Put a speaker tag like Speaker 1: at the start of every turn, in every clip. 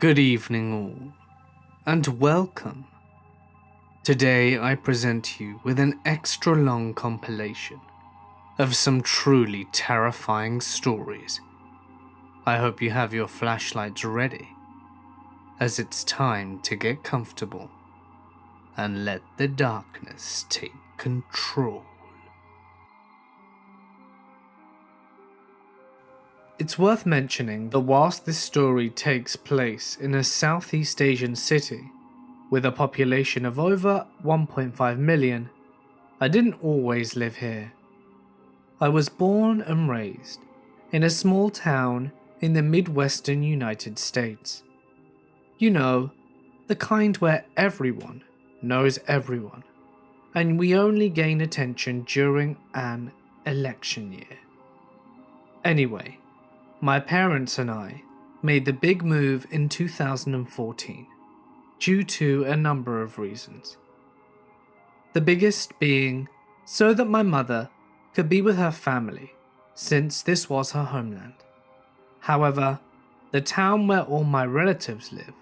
Speaker 1: Good evening all, and welcome. Today I present you with an extra long compilation of some truly terrifying stories. I hope you have your flashlights ready, as it's time to get comfortable and let the darkness take control. It's worth mentioning that whilst this story takes place in a Southeast Asian city with a population of over 1.5 million, I didn't always live here. I was born and raised in a small town in the Midwestern United States. You know, the kind where everyone knows everyone, and we only gain attention during an election year. Anyway, my parents and I made the big move in 2014 due to a number of reasons. The biggest being so that my mother could be with her family, since this was her homeland. However, the town where all my relatives live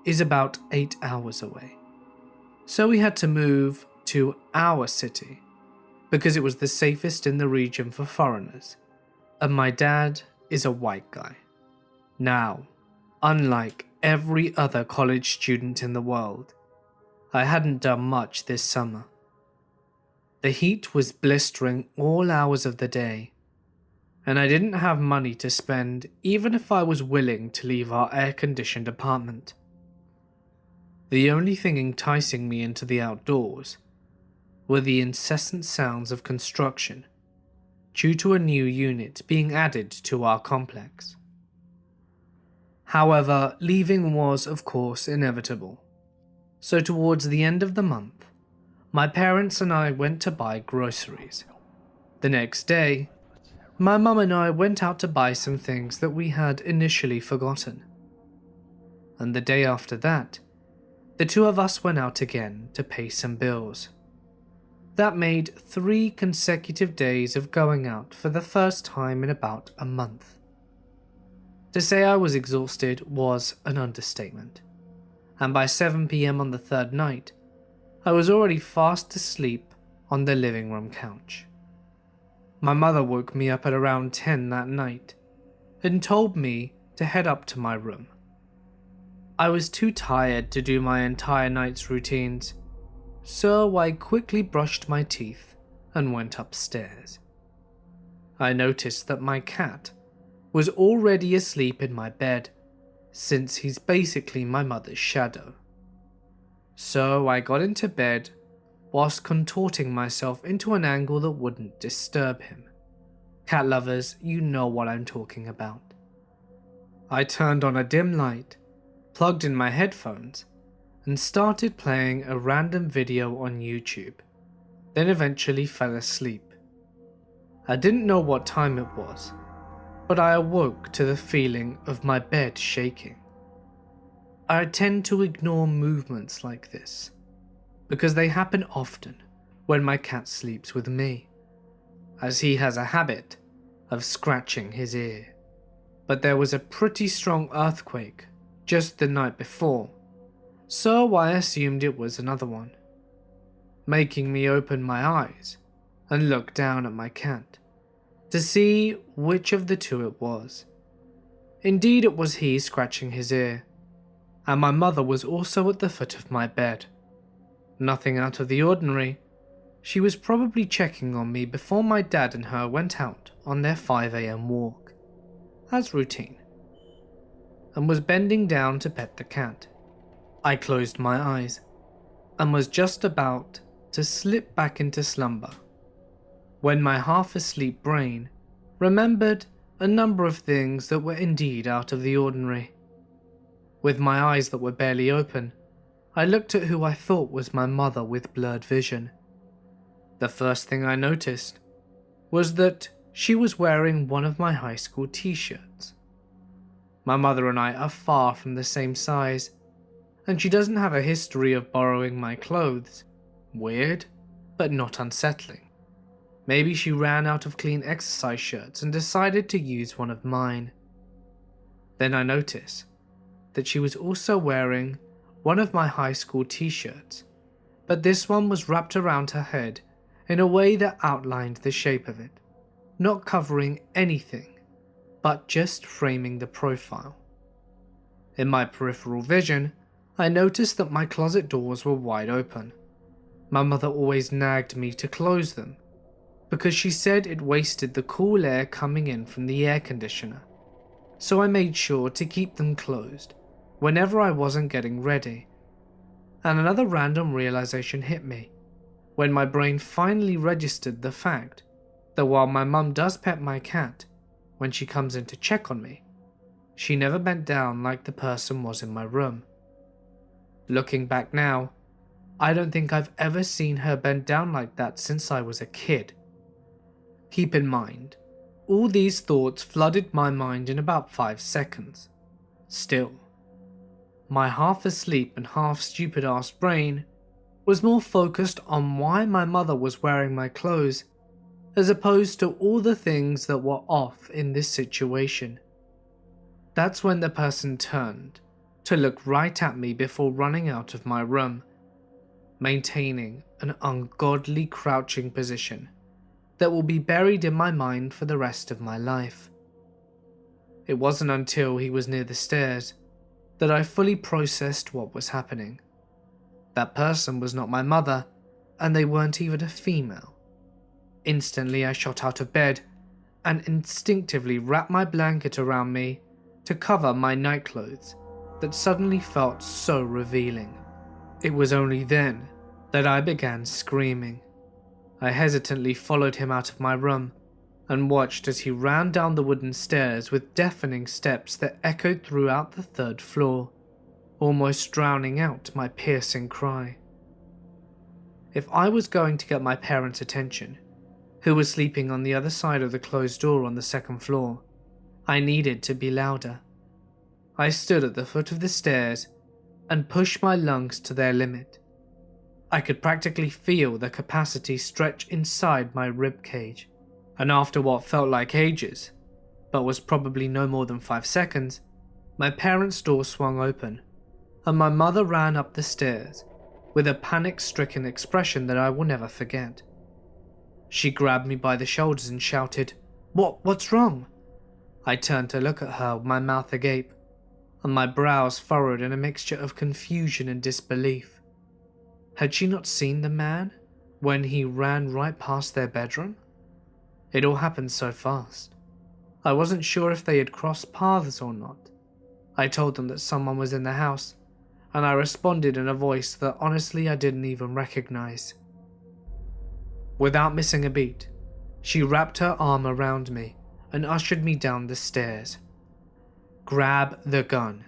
Speaker 1: is about 8 hours away. So we had to move to our city because it was the safest in the region for foreigners, and my dad is a white guy. Now, unlike every other college student in the world, I hadn't done much this summer. The heat was blistering all hours of the day, and I didn't have money to spend even if I was willing to leave our air-conditioned apartment. The only thing enticing me into the outdoors were the incessant sounds of construction due to a new unit being added to our complex. However, leaving was of course inevitable, so towards the end of the month, my parents and I went to buy groceries. The next day, my mum and I went out to buy some things that we had initially forgotten. And the day after that, the two of us went out again to pay some bills. That made 3 consecutive days of going out for the first time in about a month. To say I was exhausted was an understatement, and by 7 PM on the third night, I was already fast asleep on the living room couch. My mother woke me up at around 10 that night and told me to head up to my room. I was too tired to do my entire night's routines, so I quickly brushed my teeth and went upstairs. I noticed that my cat was already asleep in my bed, since he's basically my mother's shadow. So I got into bed whilst contorting myself into an angle that wouldn't disturb him. Cat lovers, you know what I'm talking about. I turned on a dim light, plugged in my headphones, and started playing a random video on YouTube, then eventually fell asleep. I didn't know what time it was, but I awoke to the feeling of my bed shaking. I tend to ignore movements like this, because they happen often when my cat sleeps with me, as he has a habit of scratching his ear. But there was a pretty strong earthquake just the night before, so I assumed it was another one, making me open my eyes and look down at my cat to see which of the two it was. Indeed, it was he scratching his ear, and my mother was also at the foot of my bed. Nothing out of the ordinary. She was probably checking on me before my dad and her went out on their 5 AM walk, as routine, and was bending down to pet the cat. I closed my eyes and was just about to slip back into slumber when my half-asleep brain remembered a number of things that were indeed out of the ordinary. With my eyes that were barely open, I looked at who I thought was my mother with blurred vision. The first thing I noticed was that she was wearing one of my high school t-shirts. My mother and I are far from the same size, and she doesn't have a history of borrowing my clothes. Weird, but not unsettling. Maybe she ran out of clean exercise shirts and decided to use one of mine. Then I notice that she was also wearing one of my high school t-shirts, but this one was wrapped around her head in a way that outlined the shape of it, not covering anything, but just framing the profile. In my peripheral vision, I noticed that my closet doors were wide open. My mother always nagged me to close them, because she said it wasted the cool air coming in from the air conditioner, so I made sure to keep them closed whenever I wasn't getting ready. And another random realization hit me, when my brain finally registered the fact that while my mum does pet my cat when she comes in to check on me, she never bent down like the person was in my room. Looking back now, I don't think I've ever seen her bend down like that since I was a kid. Keep in mind, all these thoughts flooded my mind in about 5 seconds. Still, my half asleep and half stupid ass brain was more focused on why my mother was wearing my clothes as opposed to all the things that were off in this situation. That's when the person turned to look right at me before running out of my room, maintaining an ungodly crouching position that will be buried in my mind for the rest of my life. It wasn't until he was near the stairs that I fully processed what was happening. That person was not my mother, and they weren't even a female. Instantly I shot out of bed and instinctively wrapped my blanket around me to cover my nightclothes that suddenly felt so revealing. It was only then that I began screaming. I hesitantly followed him out of my room and watched as he ran down the wooden stairs with deafening steps that echoed throughout the 3rd floor, almost drowning out my piercing cry. If I was going to get my parents' attention, who was sleeping on the other side of the closed door on the 2nd floor, I needed to be louder. I stood at the foot of the stairs and pushed my lungs to their limit. I could practically feel the capacity stretch inside my rib cage, and after what felt like ages, but was probably no more than 5 seconds, my parents' door swung open, and my mother ran up the stairs with a panic-stricken expression that I will never forget. She grabbed me by the shoulders and shouted, What's wrong?" I turned to look at her, my mouth agape, and my brows furrowed in a mixture of confusion and disbelief. Had she not seen the man when he ran right past their bedroom? It all happened so fast. I wasn't sure if they had crossed paths or not. I told them that someone was in the house, and I responded in a voice that honestly I didn't even recognize. Without missing a beat, she wrapped her arm around me and ushered me down the stairs. "Grab the gun,"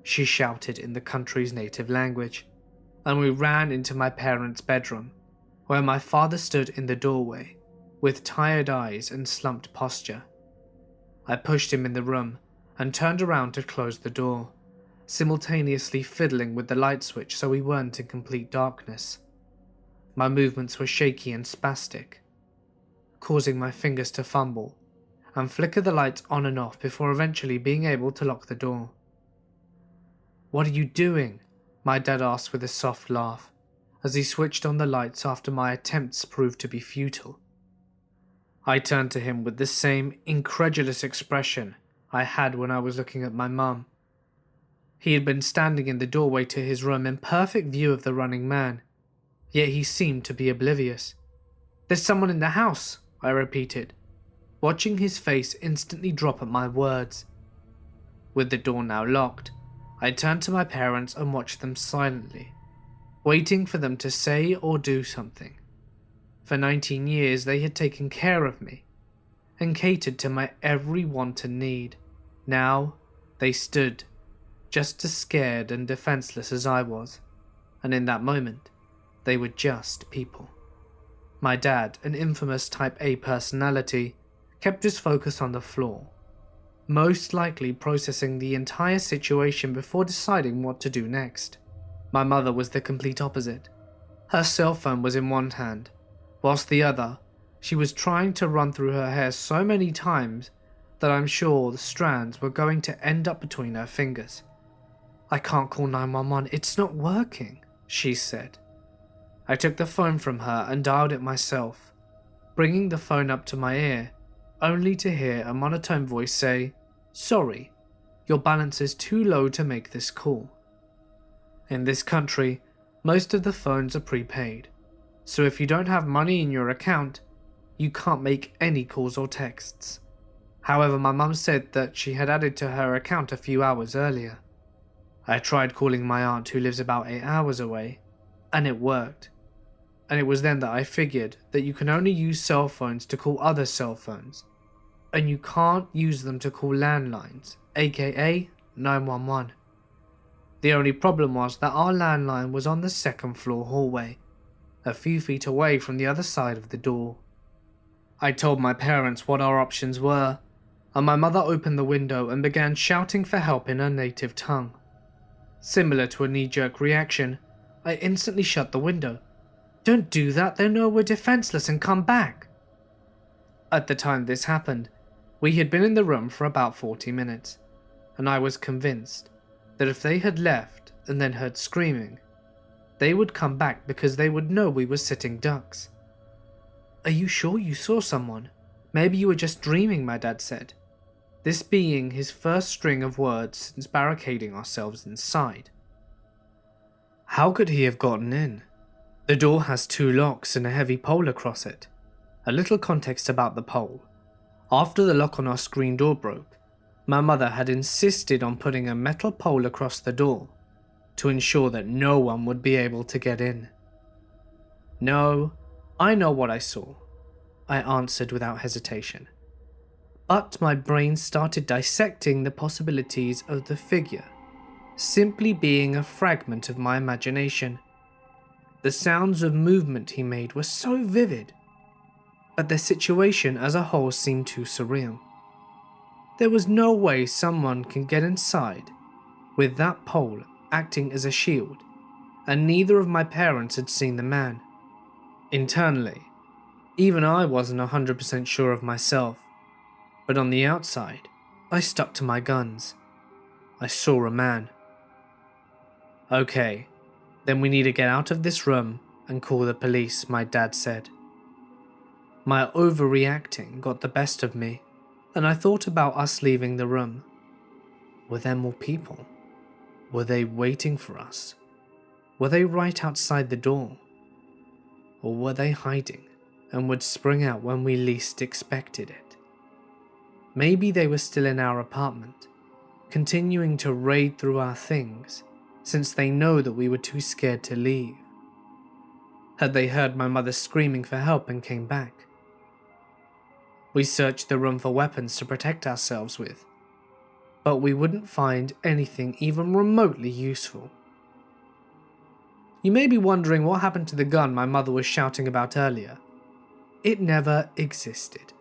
Speaker 1: she shouted in the country's native language, and we ran into my parents' bedroom, where my father stood in the doorway with tired eyes and slumped posture. I pushed him in the room and turned around to close the door, simultaneously fiddling with the light switch so we weren't in complete darkness. My movements were shaky and spastic, causing my fingers to fumble and flicker the lights on and off before eventually being able to lock the door. "What are you doing?" my dad asked with a soft laugh as he switched on the lights after my attempts proved to be futile. I turned to him with the same incredulous expression I had when I was looking at my mum. He had been standing in the doorway to his room in perfect view of the running man, yet he seemed to be oblivious. "There's someone in the house," I repeated, watching his face instantly drop at my words. With the door now locked, I turned to my parents and watched them silently, waiting for them to say or do something. For 19 years they had taken care of me and catered to my every want and need. Now they stood, just as scared and defenseless as I was, and in that moment, they were just people. My dad, an infamous Type A personality, kept his focus on the floor, most likely processing the entire situation before deciding what to do next. My mother was the complete opposite. Her cell phone was in one hand, whilst the other, she was trying to run through her hair so many times that I'm sure the strands were going to end up between her fingers. "I can't call 911, it's not working," she said. I took the phone from her and dialed it myself, bringing the phone up to my ear, only to hear a monotone voice say, "Sorry, your balance is too low to make this call." In this country, most of the phones are prepaid, so if you don't have money in your account, you can't make any calls or texts. However, my mum said that she had added to her account a few hours earlier. I tried calling my aunt who lives about 8 hours away, and it worked. And it was then that I figured that you can only use cell phones to call other cell phones, and you can't use them to call landlines, aka 911. The only problem was that our landline was on the second floor hallway, a few feet away from the other side of the door. I told my parents what our options were, and my mother opened the window and began shouting for help in her native tongue. Similar to a knee-jerk reaction, I instantly shut the window. "Don't do that, they'll know we're defenseless and come back." At the time this happened, we had been in the room for about 40 minutes, and I was convinced that if they had left and then heard screaming, they would come back because they would know we were sitting ducks. "Are you sure you saw someone? Maybe you were just dreaming," my dad said, this being his first string of words since barricading ourselves inside. How could he have gotten in? The door has 2 locks and a heavy pole across it. A little context about the pole. After the lock on our screen door broke, my mother had insisted on putting a metal pole across the door to ensure that no one would be able to get in. "No, I know what I saw," I answered without hesitation. But my brain started dissecting the possibilities of the figure simply being a fragment of my imagination. The sounds of movement he made were so vivid, but the situation as a whole seemed too surreal. There was no way someone can get inside with that pole acting as a shield, and neither of my parents had seen the man. Internally, even I wasn't 100% sure of myself, but on the outside, I stuck to my guns. I saw a man. "Okay, then we need to get out of this room and call the police," my dad said. My overreacting got the best of me, and I thought about us leaving the room. Were there more people? Were they waiting for us? Were they right outside the door? Or were they hiding and would spring out when we least expected it? Maybe they were still in our apartment, continuing to raid through our things, since they know that we were too scared to leave. Had they heard my mother screaming for help and came back? We searched the room for weapons to protect ourselves with, but we wouldn't find anything even remotely useful. You may be wondering what happened to the gun my mother was shouting about earlier. It never existed.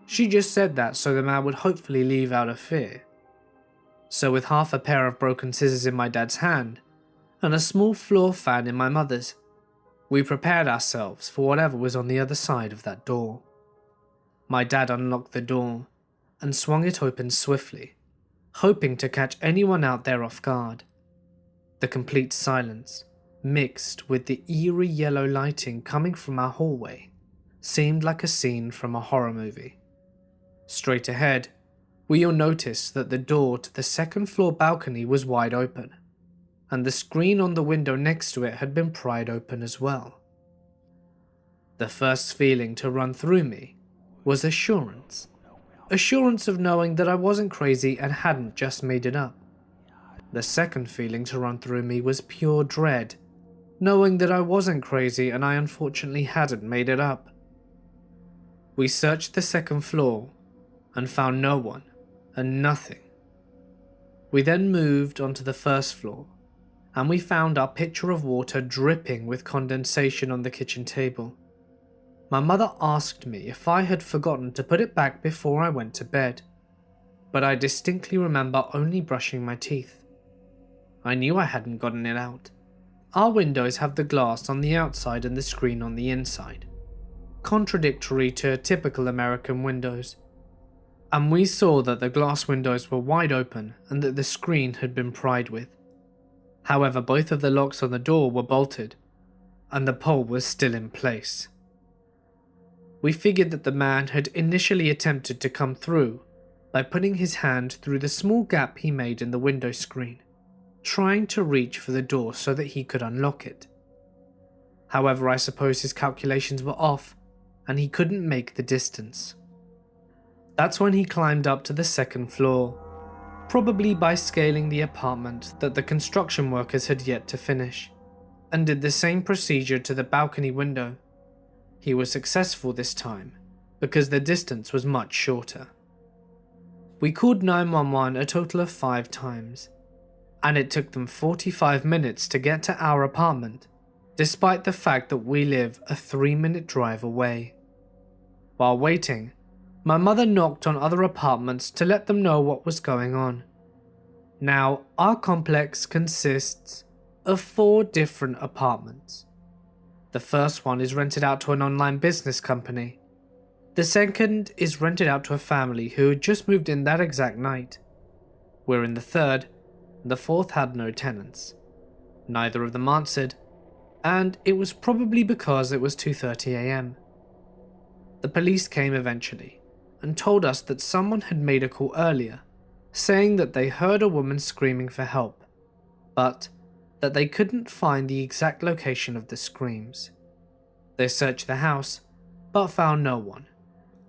Speaker 1: She just said that so the man would hopefully leave out of fear. So with half a pair of broken scissors in my dad's hand, and a small floor fan in my mother's, we prepared ourselves for whatever was on the other side of that door. My dad unlocked the door and swung it open swiftly, hoping to catch anyone out there off guard. The complete silence, mixed with the eerie yellow lighting coming from our hallway, seemed like a scene from a horror movie. Straight ahead, we all noticed that the door to the second floor balcony was wide open, and the screen on the window next to it had been pried open as well. The first feeling to run through me was assurance. Assurance of knowing that I wasn't crazy and hadn't just made it up. The second feeling to run through me was pure dread, knowing that I wasn't crazy and I unfortunately hadn't made it up. We searched the second floor and found no one and nothing. We then moved onto the first floor, and we found our pitcher of water dripping with condensation on the kitchen table. My mother asked me if I had forgotten to put it back before I went to bed, but I distinctly remember only brushing my teeth. I knew I hadn't gotten it out. Our windows have the glass on the outside and the screen on the inside, contradictory to typical American windows. and we saw that the glass windows were wide open and that the screen had been pried with. However, both of the locks on the door were bolted, and the pole was still in place. We figured that the man had initially attempted to come through by putting his hand through the small gap he made in the window screen, trying to reach for the door so that he could unlock it. However, I suppose his calculations were off, and he couldn't make the distance. That's when he climbed up to the second floor, probably by scaling the apartment that the construction workers had yet to finish, and did the same procedure to the balcony window. He was successful this time, because the distance was much shorter. We called 911 a total of 5 times, and it took them 45 minutes to get to our apartment, despite the fact that we live a 3-minute drive away. While waiting, my mother knocked on other apartments to let them know what was going on. Now, our complex consists of 4 different apartments. The first one is rented out to an online business company. The second is rented out to a family who had just moved in that exact night. We're in the third, and the fourth had no tenants. Neither of them answered, and it was probably because it was 2:30 AM. The police came eventually and told us that someone had made a call earlier, saying that they heard a woman screaming for help, but that they couldn't find the exact location of the screams. They searched the house, but found no one,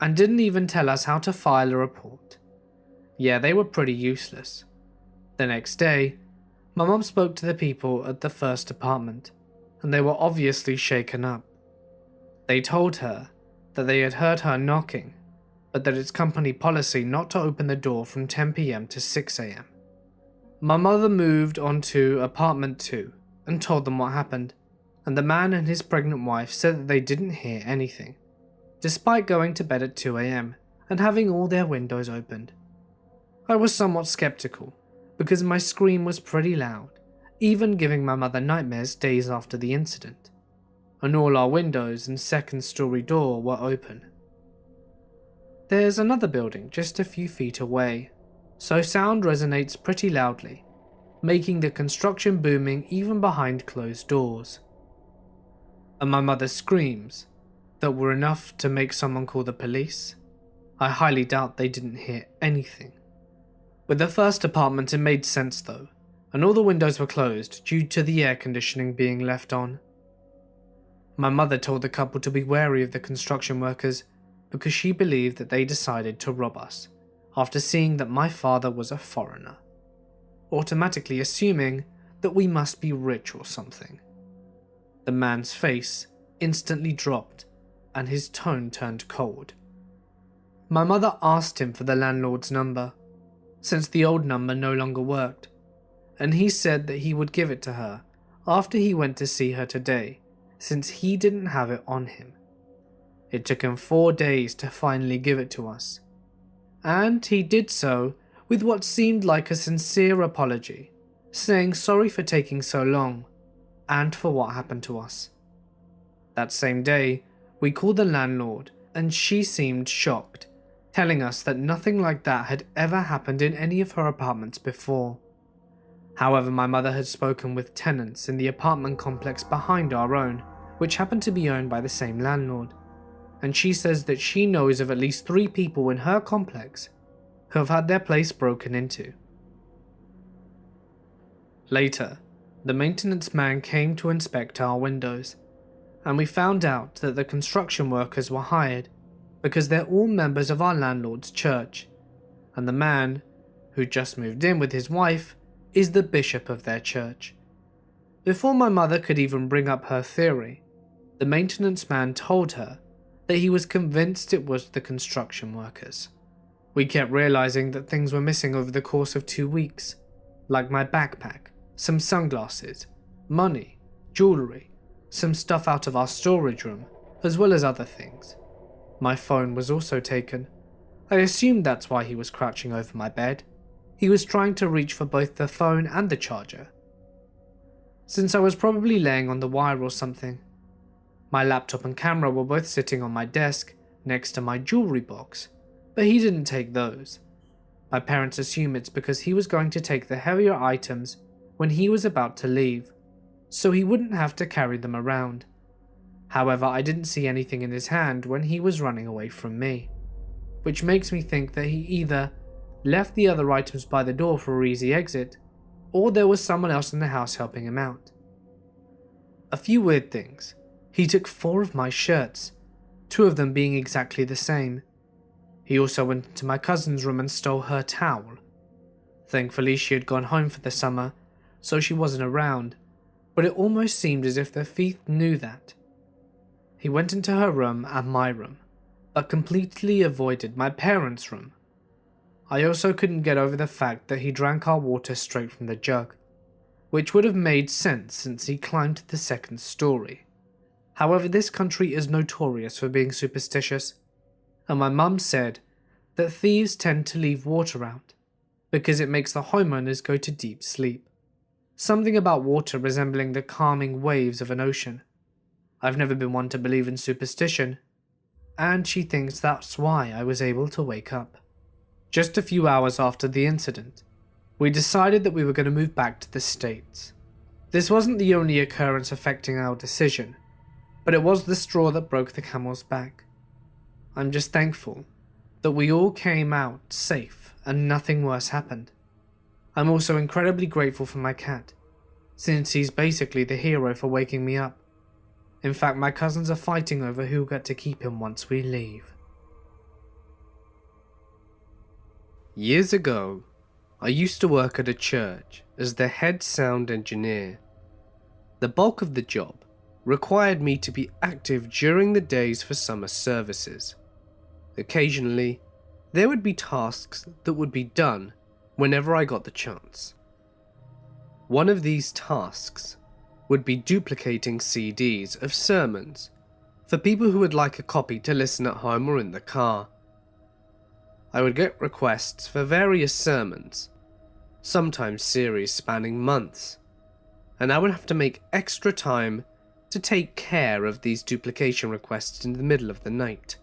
Speaker 1: and didn't even tell us how to file a report. Yeah, they were pretty useless. The next day, my mum spoke to the people at the first apartment, and they were obviously shaken up. They told her that they had heard her knocking, but that it's company policy not to open the door from 10 PM to 6 AM. My mother moved on to apartment 2 and told them what happened, and the man and his pregnant wife said that they didn't hear anything, despite going to bed at 2 AM and having all their windows opened. I was somewhat skeptical, because my scream was pretty loud, even giving my mother nightmares days after the incident, and all our windows and second-story door were open. There's another building just a few feet away, so sound resonates pretty loudly, making the construction booming even behind closed doors. And my mother's screams that were enough to make someone call the police, I highly doubt they didn't hear anything. With the first apartment it made sense though, and all the windows were closed due to the air conditioning being left on. My mother told the couple to be wary of the construction workers because she believed that they decided to rob us after seeing that my father was a foreigner, automatically assuming that we must be rich or something. The man's face instantly dropped and his tone turned cold. My mother asked him for the landlord's number, since the old number no longer worked, and he said that he would give it to her after he went to see her today, since he didn't have it on him. It took him 4 days to finally give it to us, and he did so with what seemed like a sincere apology, saying sorry for taking so long, and for what happened to us. That same day, we called the landlord, and she seemed shocked, telling us that nothing like that had ever happened in any of her apartments before. However, my mother had spoken with tenants in the apartment complex behind our own, which happened to be owned by the same landlord, and she says that she knows of at least 3 people in her complex who have had their place broken into. Later, the maintenance man came to inspect our windows, and we found out that the construction workers were hired because they're all members of our landlord's church, and the man, who just moved in with his wife, is the bishop of their church. Before my mother could even bring up her theory, the maintenance man told her that he was convinced it was the construction workers. We kept realizing that things were missing over the course of 2 weeks, like my backpack, some sunglasses, money, jewellery, some stuff out of our storage room, as well as other things. My phone was also taken. I assumed that's why he was crouching over my bed. He was trying to reach for both the phone and the charger, since I was probably laying on the wire or something. My laptop and camera were both sitting on my desk next to my jewellery box, but he didn't take those. My parents assume it's because he was going to take the heavier items when he was about to leave, so he wouldn't have to carry them around. However, I didn't see anything in his hand when he was running away from me, which makes me think that he either left the other items by the door for an easy exit, or there was someone else in the house helping him out. A few weird things. He took 4 of my shirts, 2 of them being exactly the same. He also went into my cousin's room and stole her towel. Thankfully, she had gone home for the summer, so she wasn't around, but it almost seemed as if the thief knew that. He went into her room and my room, but completely avoided my parents' room. I also couldn't get over the fact that he drank our water straight from the jug, which would have made sense since he climbed to the 2nd story. However, this country is notorious for being superstitious, and my mum said that thieves tend to leave water out because it makes the homeowners go to deep sleep. Something about water resembling the calming waves of an ocean. I've never been one to believe in superstition, and she thinks that's why I was able to wake up. Just a few hours after the incident, we decided that we were going to move back to the States. This wasn't the only occurrence affecting our decision, but it was the straw that broke the camel's back. I'm just thankful that we all came out safe and nothing worse happened. I'm also incredibly grateful for my cat, since he's basically the hero for waking me up. In fact, my cousins are fighting over who'll get to keep him once we leave. Years ago, I used to work at a church as the head sound engineer. The bulk of the job required me to be active during the days for summer services. Occasionally, there would be tasks that would be done whenever I got the chance. One of these tasks would be duplicating CDs of sermons for people who would like a copy to listen at home or in the car. I would get requests for various sermons, sometimes series spanning months, and I would have to make extra time to take care of these duplication requests in the middle of the night.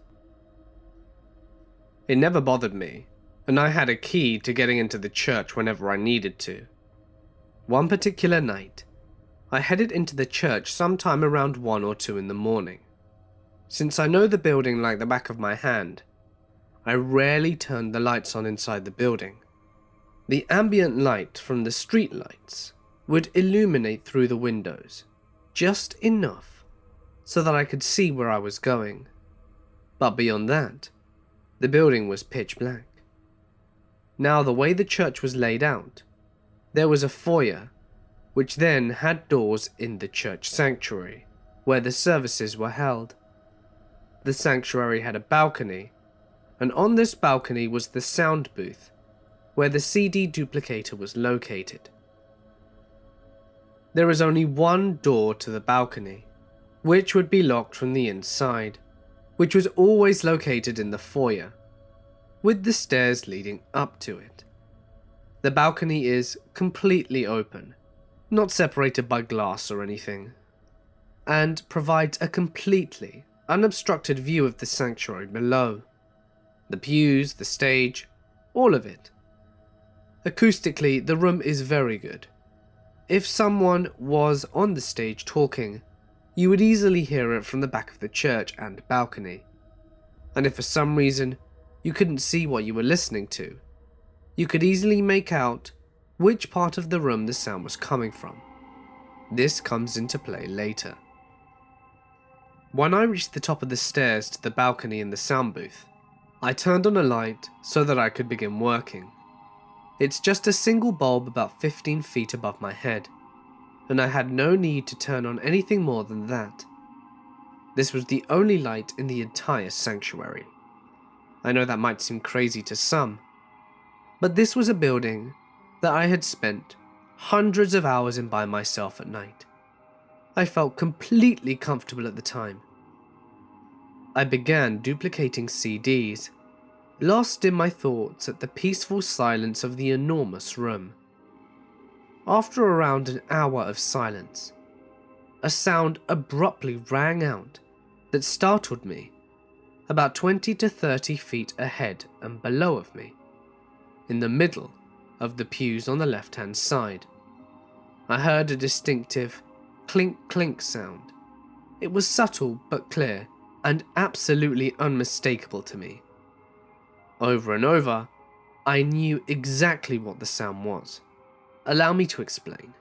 Speaker 1: It never bothered me, and I had a key to getting into the church whenever I needed to. One particular night, I headed into the church sometime around 1 or 2 in the morning. Since I know the building like the back of my hand, I rarely turned the lights on inside the building. The ambient light from the street lights would illuminate through the windows, just enough so that I could see where I was going. But beyond that, the building was pitch black. Now, the way the church was laid out, there was a foyer, which then had doors in the church sanctuary, where the services were held. The sanctuary had a balcony, and on this balcony was the sound booth, where the CD duplicator was located. There is only one door to the balcony, which would be locked from the inside, which was always located in the foyer, with the stairs leading up to it. The balcony is completely open, not separated by glass or anything, and provides a completely unobstructed view of the sanctuary below. The pews, the stage, all of it. Acoustically, the room is very good. If someone was on the stage talking, you would easily hear it from the back of the church and balcony. And if for some reason you couldn't see what you were listening to, you could easily make out which part of the room the sound was coming from. This comes into play later. When I reached the top of the stairs to the balcony in the sound booth, I turned on a light so that I could begin working. It's just a single bulb about 15 feet above my head, and I had no need to turn on anything more than that. This was the only light in the entire sanctuary. I know that might seem crazy to some, but this was a building that I had spent hundreds of hours in by myself at night. I felt completely comfortable at the time. I began duplicating CDs, lost in my thoughts at the peaceful silence of the enormous room. After around an hour of silence, a sound abruptly rang out that startled me, about 20 to 30 feet ahead and below of me, in the middle of the pews on the left-hand side. I heard a distinctive clink-clink sound. It was subtle but clear and absolutely unmistakable to me. Over and over, I knew exactly what the sound was. Allow me to explain.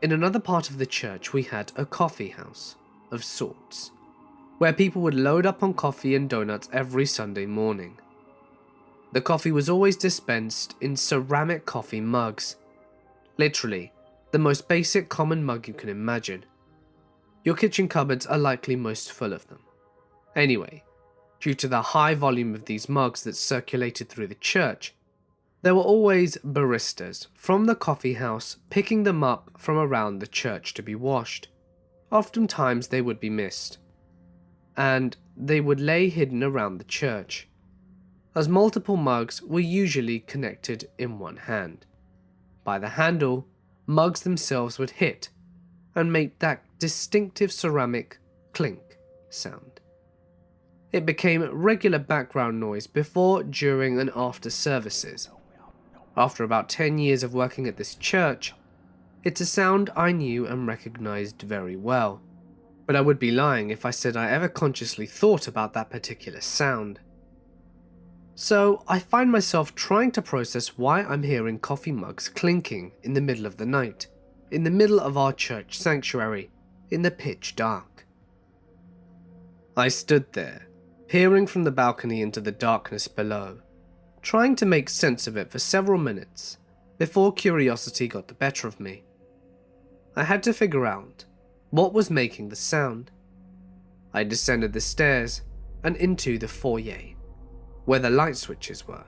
Speaker 1: In another part of the church, we had a coffee house of sorts, where people would load up on coffee and donuts every Sunday morning. The coffee was always dispensed in ceramic coffee mugs. Literally, the most basic common mug you can imagine. Your kitchen cupboards are likely most full of them. Anyway, due to the high volume of these mugs that circulated through the church, there were always baristas from the coffee house picking them up from around the church to be washed. Oftentimes they would be missed, and they would lay hidden around the church, as multiple mugs were usually connected in one hand. By the handle, mugs themselves would hit and make that distinctive ceramic clink sound. It became regular background noise before, during, and after services. After about 10 years of working at this church, it's a sound I knew and recognized very well, but I would be lying if I said I ever consciously thought about that particular sound. So I find myself trying to process why I'm hearing coffee mugs clinking in the middle of the night, in the middle of our church sanctuary, in the pitch dark. I stood there, peering from the balcony into the darkness below, trying to make sense of it for several minutes before curiosity got the better of me. I had to figure out what was making the sound. I descended the stairs and into the foyer, where the light switches were,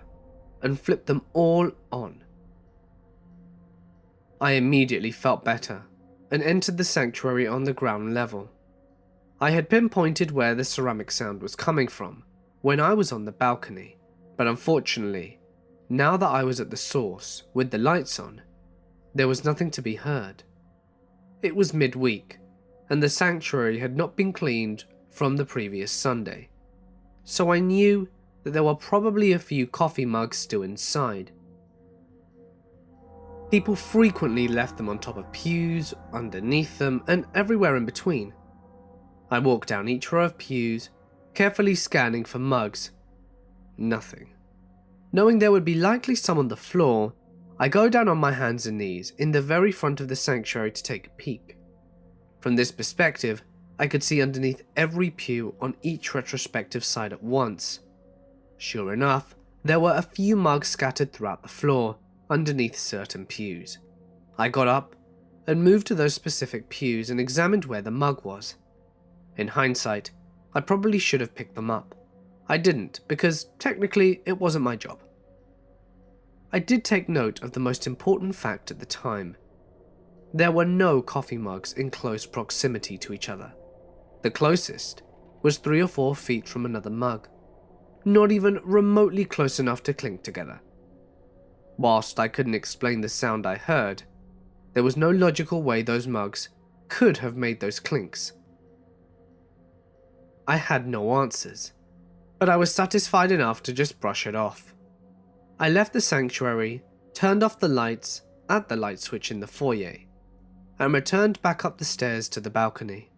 Speaker 1: and flipped them all on. I immediately felt better and entered the sanctuary on the ground level. I had pinpointed where the ceramic sound was coming from when I was on the balcony, but unfortunately, now that I was at the source with the lights on, there was nothing to be heard. It was midweek, and the sanctuary had not been cleaned from the previous Sunday, so I knew that there were probably a few coffee mugs still inside. People frequently left them on top of pews, underneath them, and everywhere in between. I walked down each row of pews, carefully scanning for mugs. Nothing. Knowing there would be likely some on the floor, I go down on my hands and knees in the very front of the sanctuary to take a peek. From this perspective, I could see underneath every pew on each retrospective side at once. Sure enough, there were a few mugs scattered throughout the floor, underneath certain pews. I got up and moved to those specific pews and examined where the mug was. In hindsight, I probably should have picked them up. I didn't, because technically it wasn't my job. I did take note of the most important fact at the time. There were no coffee mugs in close proximity to each other. The closest was 3 or 4 feet from another mug, not even remotely close enough to clink together. Whilst I couldn't explain the sound I heard, there was no logical way those mugs could have made those clinks. I had no answers, but I was satisfied enough to just brush it off. I left the sanctuary, turned off the lights at the light switch in the foyer, and returned back up the stairs to the balcony,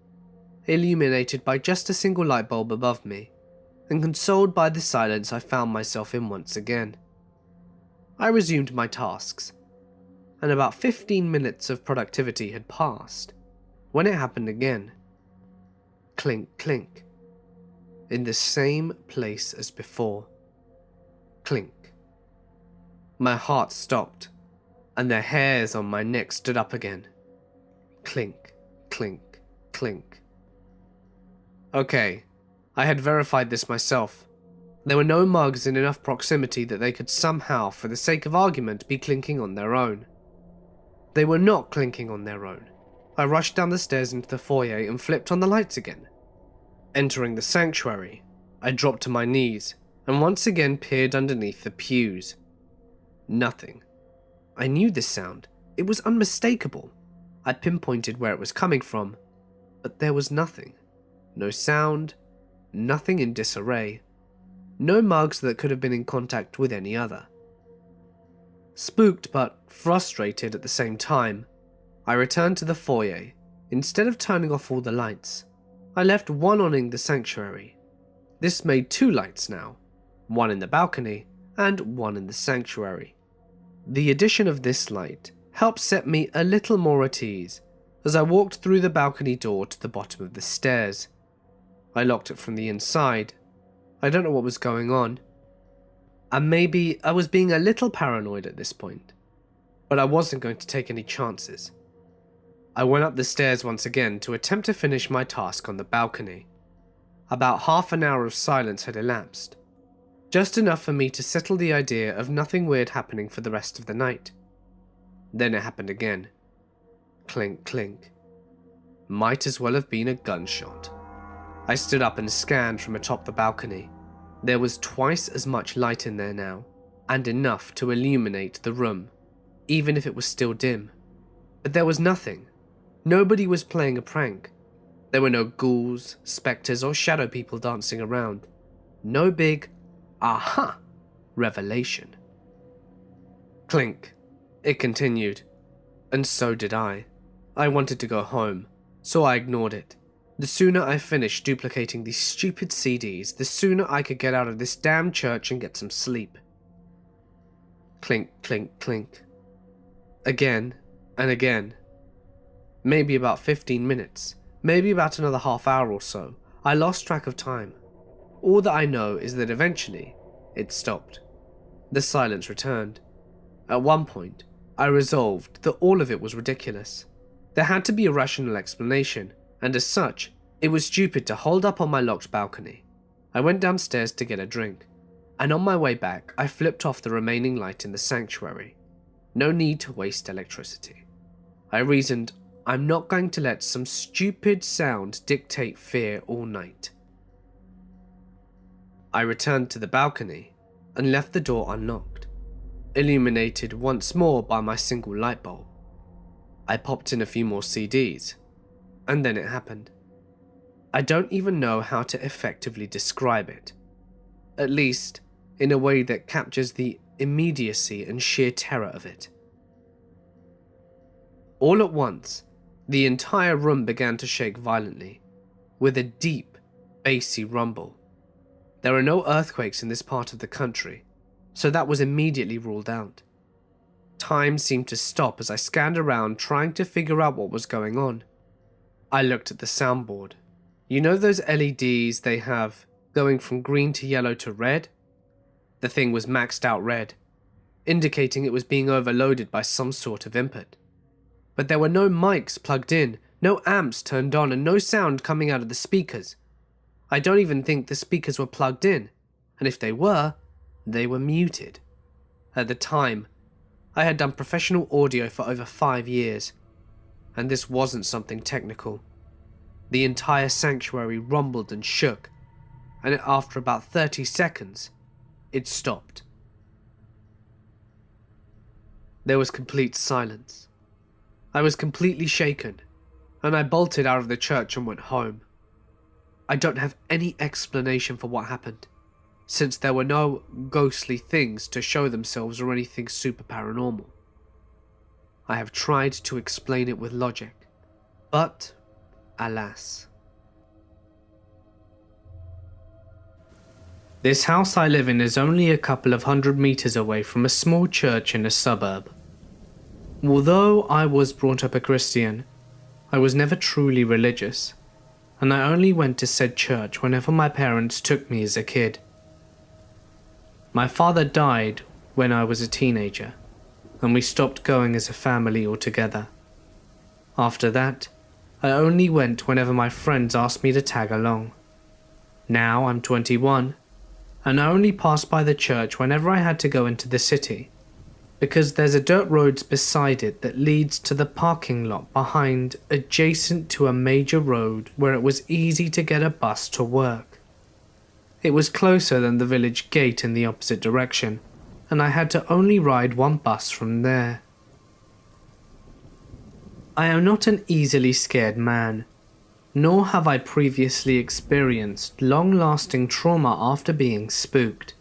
Speaker 1: illuminated by just a single light bulb above me, and consoled by the silence I found myself in once again. I resumed my tasks, and about 15 minutes of productivity had passed when it happened again. Clink, clink. In the same place as before. Clink. My heart stopped, and the hairs on my neck stood up again. Clink, clink, clink. Okay, I had verified this myself. There were no mugs in enough proximity that they could somehow, for the sake of argument, be clinking on their own. They were not clinking on their own. I rushed down the stairs into the foyer and flipped on the lights again. Entering the sanctuary, I dropped to my knees and once again peered underneath the pews. Nothing. I knew this sound. It was unmistakable. I pinpointed where it was coming from, but there was nothing. No sound, nothing in disarray. No mugs that could have been in contact with any other. Spooked but frustrated at the same time, I returned to the foyer. Instead of turning off all the lights, I left one on in the sanctuary. This made 2 lights now, one in the balcony and one in the sanctuary. The addition of this light helped set me a little more at ease as I walked through the balcony door to the bottom of the stairs. I locked it from the inside. I don't know what was going on, and maybe I was being a little paranoid at this point, but I wasn't going to take any chances. I went up the stairs once again to attempt to finish my task on the balcony. About half an hour of silence had elapsed, just enough for me to settle the idea of nothing weird happening for the rest of the night. Then it happened again. Clink, clink. Might as well have been a gunshot. I stood up and scanned from atop the balcony. There was twice as much light in there now, and enough to illuminate the room, even if it was still dim. But there was nothing. Nobody was playing a prank. There were no ghouls, spectres, or shadow people dancing around. No big, aha, revelation. Clink. It continued, and so did I. I wanted to go home, so I ignored it. The sooner I finished duplicating these stupid CDs, the sooner I could get out of this damn church and get some sleep. Clink, clink, clink. Again and again. Maybe about 15 minutes, maybe about another half hour or so. I lost track of time. All that I know is that eventually, it stopped. The silence returned. At one point, I resolved that all of it was ridiculous. There had to be a rational explanation, and as such, it was stupid to hold up on my locked balcony. I went downstairs to get a drink, and on my way back, I flipped off the remaining light in the sanctuary. No need to waste electricity. I reasoned, I'm not going to let some stupid sound dictate fear all night. I returned to the balcony and left the door unlocked, illuminated once more by my single light bulb. I popped in a few more CDs, and then it happened. I don't even know how to effectively describe it, at least in a way that captures the immediacy and sheer terror of it. All at once, the entire room began to shake violently, with a deep, bassy rumble. There are no earthquakes in this part of the country, so that was immediately ruled out. Time seemed to stop as I scanned around trying to figure out what was going on. I looked at the soundboard. You know those LEDs they have going from green to yellow to red? The thing was maxed out red, indicating it was being overloaded by some sort of input. But there were no mics plugged in, no amps turned on, and no sound coming out of the speakers. I don't even think the speakers were plugged in, and if they were muted. At the time, I had done professional audio for over 5 years, and this wasn't something technical. The entire sanctuary rumbled and shook, and after about 30 seconds, it stopped. There was complete silence. I was completely shaken, and I bolted out of the church and went home. I don't have any explanation for what happened, since there were no ghostly things to show themselves or anything super paranormal. I have tried to explain it with logic, but alas. This house I live in is only a couple of 100 meters away from a small church in a suburb. Although I was brought up a Christian, I was never truly religious, and I only went to said church whenever my parents took me as a kid. My father died when I was a teenager, and we stopped going as a family altogether. After that, I only went whenever my friends asked me to tag along. Now I'm 21, and I only pass by the church whenever I had to go into the city, because there's a dirt road beside it that leads to the parking lot behind, adjacent to a major road where it was easy to get a bus to work. It was closer than the village gate in the opposite direction, and I had to only ride one bus from there. I am not an easily scared man, nor have I previously experienced long-lasting trauma after being spooked.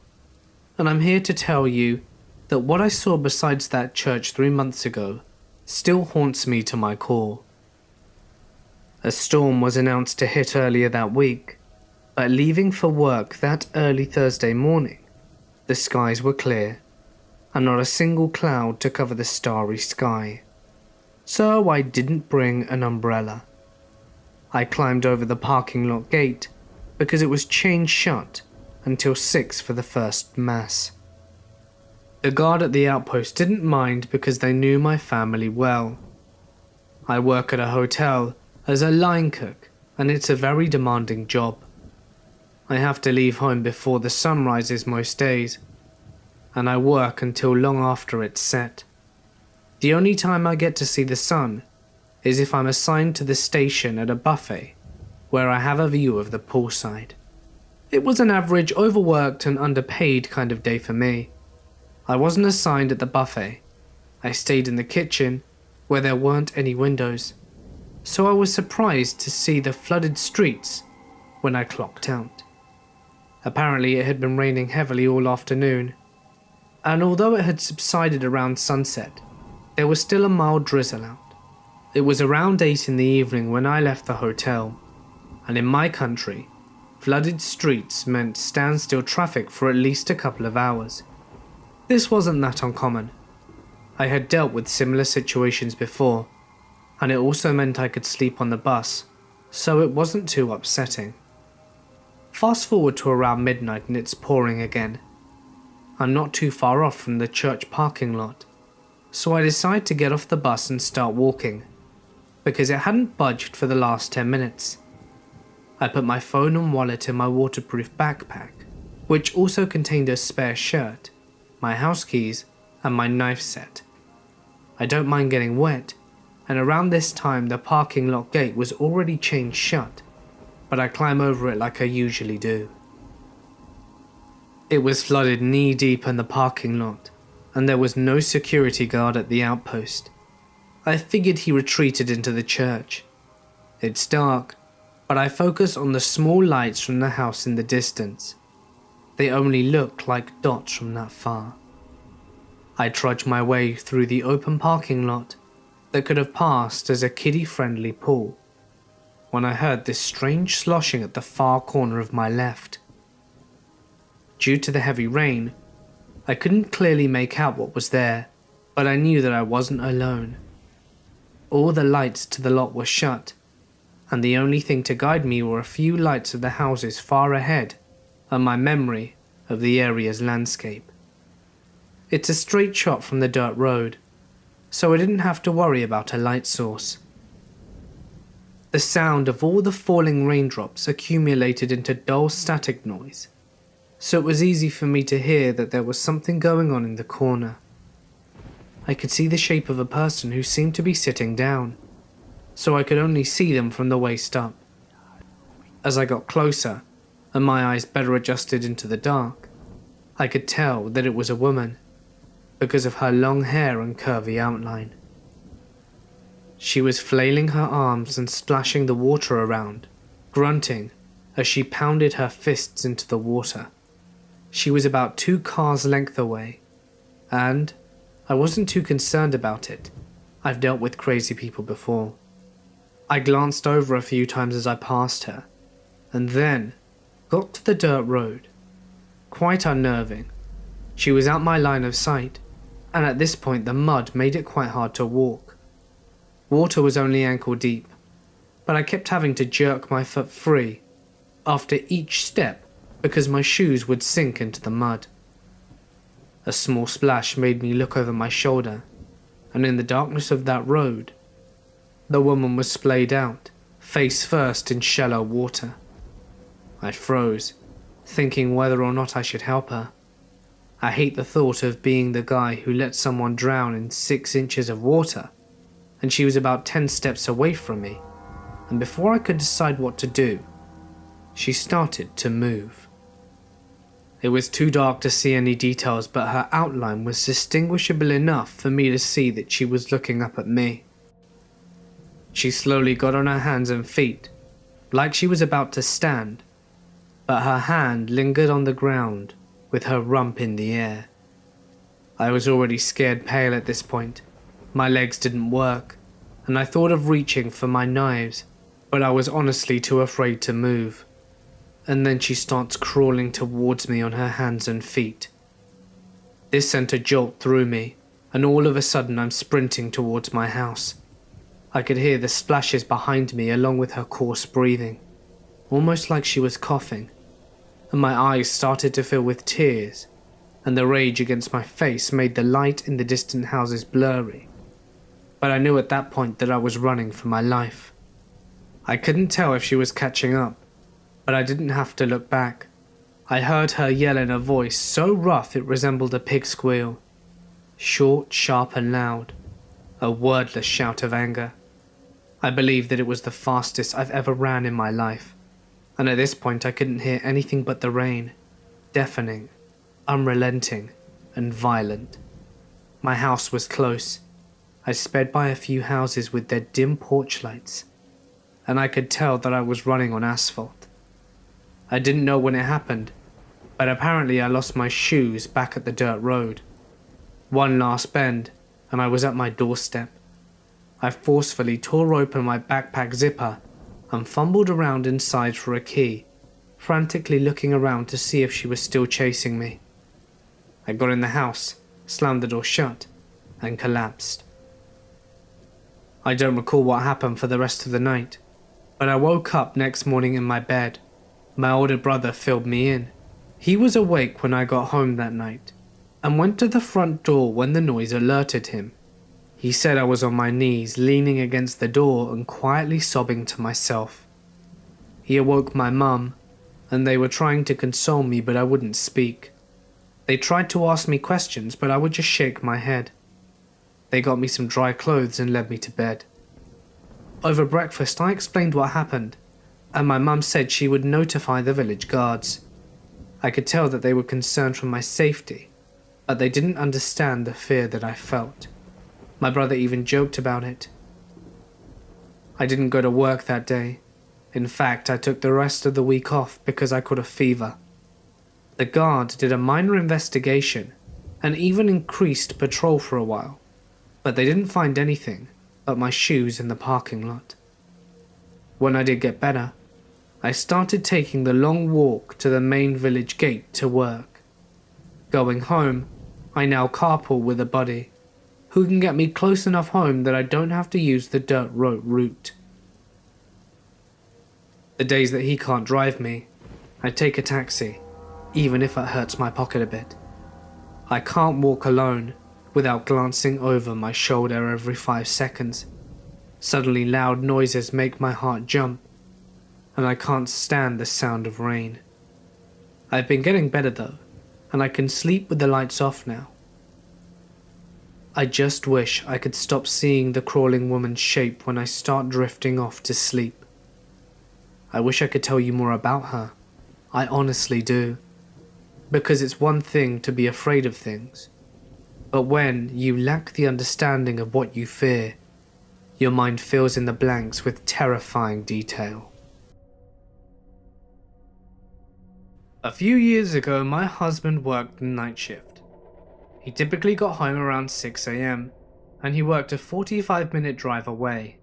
Speaker 1: And I'm here to tell you that what I saw besides that church 3 months ago still haunts me to my core. A storm was announced to hit earlier that week, but leaving for work that early Thursday morning, the skies were clear, and not a single cloud to cover the starry sky. So I didn't bring an umbrella. I climbed over the parking lot gate because it was chained shut until 6 for the first mass. The guard at the outpost didn't mind because they knew my family well. I work at a hotel as a line cook, and it's a very demanding job. I have to leave home before the sun rises most days, and I work until long after it's set. The only time I get to see the sun is if I'm assigned to the station at a buffet, where I have a view of the poolside. It was an average overworked and underpaid kind of day for me. I wasn't assigned at the buffet. I stayed in the kitchen, where there weren't any windows, so I was surprised to see the flooded streets when I clocked out. Apparently it had been raining heavily all afternoon, and although it had subsided around sunset, there was still a mild drizzle out. It was around 8 in the evening when I left the hotel, and in my country, flooded streets meant standstill traffic for at least a couple of hours. This wasn't that uncommon. I had dealt with similar situations before, and it also meant I could sleep on the bus, so it wasn't too upsetting. Fast forward to around midnight and it's pouring again. I'm not too far off from the church parking lot, so I decide to get off the bus and start walking, because it hadn't budged for the last 10 minutes. I put my phone and wallet in my waterproof backpack, which also contained a spare shirt, my house keys, and my knife set. I don't mind getting wet, and around this time the parking lot gate was already chained shut, but I climb over it like I usually do. It was flooded knee-deep in the parking lot, and there was no security guard at the outpost. I figured he retreated into the church. It's dark, but I focus on the small lights from the house in the distance. They only look like dots from that far. I trudge my way through the open parking lot that could have passed as a kiddie-friendly pool, when I heard this strange sloshing at the far corner of my left. Due to the heavy rain, I couldn't clearly make out what was there, but I knew that I wasn't alone. All the lights to the lot were shut, and the only thing to guide me were a few lights of the houses far ahead and my memory of the area's landscape. It's a straight shot from the dirt road, so I didn't have to worry about a light source. The sound of all the falling raindrops accumulated into dull static noise, so it was easy for me to hear that there was something going on in the corner. I could see the shape of a person who seemed to be sitting down, so I could only see them from the waist up. As I got closer, and my eyes better adjusted into the dark, I could tell that it was a woman, because of her long hair and curvy outline. She was flailing her arms and splashing the water around, grunting as she pounded her fists into the water. She was about 2 cars' length away, and I wasn't too concerned about it. I've dealt with crazy people before. I glanced over a few times as I passed her, and then got to the dirt road. Quite unnerving. She was out my line of sight, and at this point the mud made it quite hard to walk. Water was only ankle deep, but I kept having to jerk my foot free after each step because my shoes would sink into the mud. A small splash made me look over my shoulder, and in the darkness of that road, the woman was splayed out, face first in shallow water. I froze, thinking whether or not I should help her. I hate the thought of being the guy who let someone drown in 6 inches of water, and she was about 10 steps away from me, and before I could decide what to do, she started to move. It was too dark to see any details, but her outline was distinguishable enough for me to see that she was looking up at me. She slowly got on her hands and feet like she was about to stand, but her hand lingered on the ground with her rump in the air. I was already scared pale at this point. My legs didn't work, and I thought of reaching for my knives, but I was honestly too afraid to move. And then she starts crawling towards me on her hands and feet. This sent a jolt through me, and all of a sudden I'm sprinting towards my house. I could hear the splashes behind me along with her coarse breathing, almost like she was coughing, and my eyes started to fill with tears, and the rage against my face made the light in the distant houses blurry. But I knew at that point that I was running for my life. I couldn't tell if she was catching up, but I didn't have to look back. I heard her yell in a voice so rough it resembled a pig squeal. Short, sharp and loud. A wordless shout of anger. I believe that it was the fastest I've ever ran in my life, and at this point I couldn't hear anything but the rain. Deafening, unrelenting, and violent. My house was close. I sped by a few houses with their dim porch lights, and I could tell that I was running on asphalt. I didn't know when it happened, but apparently I lost my shoes back at the dirt road. One last bend, and I was at my doorstep. I forcefully tore open my backpack zipper and fumbled around inside for a key, frantically looking around to see if she was still chasing me. I got in the house, slammed the door shut, and collapsed. I don't recall what happened for the rest of the night, but I woke up next morning in my bed. My older brother filled me in. He was awake when I got home that night, and went to the front door when the noise alerted him. He said I was on my knees, leaning against the door and quietly sobbing to myself. He awoke my mum, and they were trying to console me, but I wouldn't speak. They tried to ask me questions, but I would just shake my head. They got me some dry clothes and led me to bed. Over breakfast, I explained what happened, and my mum said she would notify the village guards. I could tell that they were concerned for my safety, but they didn't understand the fear that I felt. My brother even joked about it. I didn't go to work that day. In fact, I took the rest of the week off because I caught a fever. The guard did a minor investigation and even increased patrol for a while, but they didn't find anything but my shoes in the parking lot. When I did get better, I started taking the long walk to the main village gate to work. Going home, I now carpool with a buddy who can get me close enough home that I don't have to use the dirt road route. The days that he can't drive me, I take a taxi, even if it hurts my pocket a bit. I can't walk alone without glancing over my shoulder every 5 seconds. Suddenly loud noises make my heart jump, and I can't stand the sound of rain. I've been getting better though, and I can sleep with the lights off now. I just wish I could stop seeing the crawling woman's shape when I start drifting off to sleep. I wish I could tell you more about her. I honestly do. Because it's one thing to be afraid of things, but when you lack the understanding of what you fear, your mind fills in the blanks with terrifying detail. A few years ago, my husband worked the night shift. He typically got home around 6 AM, and he worked a 45-minute drive away.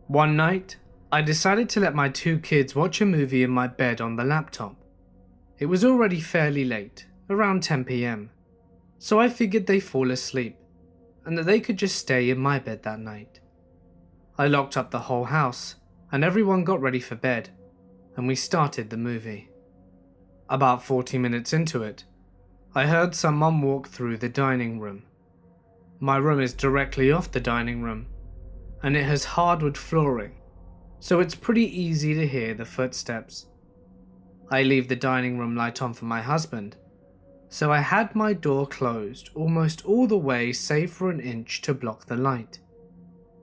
Speaker 1: One night, I decided to let my 2 kids watch a movie in my bed on the laptop. It was already fairly late, around 10 PM, so I figured they'd fall asleep, and that they could just stay in my bed that night. I locked up the whole house, and everyone got ready for bed, and we started the movie. About 40 minutes into it, I heard someone walk through the dining room. My room is directly off the dining room, and it has hardwood flooring, so it's pretty easy to hear the footsteps. I leave the dining room light on for my husband, so I had my door closed almost all the way save for an inch to block the light.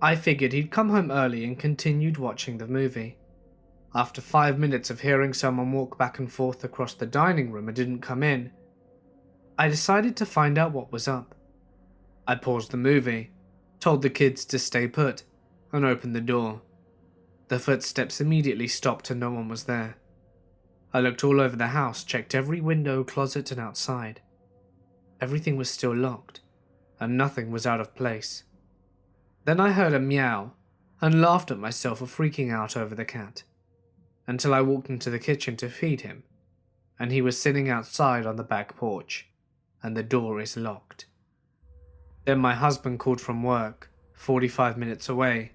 Speaker 1: I figured he'd come home early and continued watching the movie. After 5 minutes of hearing someone walk back and forth across the dining room and didn't come in, I decided to find out what was up. I paused the movie, told the kids to stay put, and opened the door. The footsteps immediately stopped and no one was there. I looked all over the house, checked every window, closet and outside. Everything was still locked, and nothing was out of place. Then I heard a meow, and laughed at myself for freaking out over the cat, until I walked into the kitchen to feed him, and he was sitting outside on the back porch, and the door is locked. Then my husband called from work, 45 minutes away,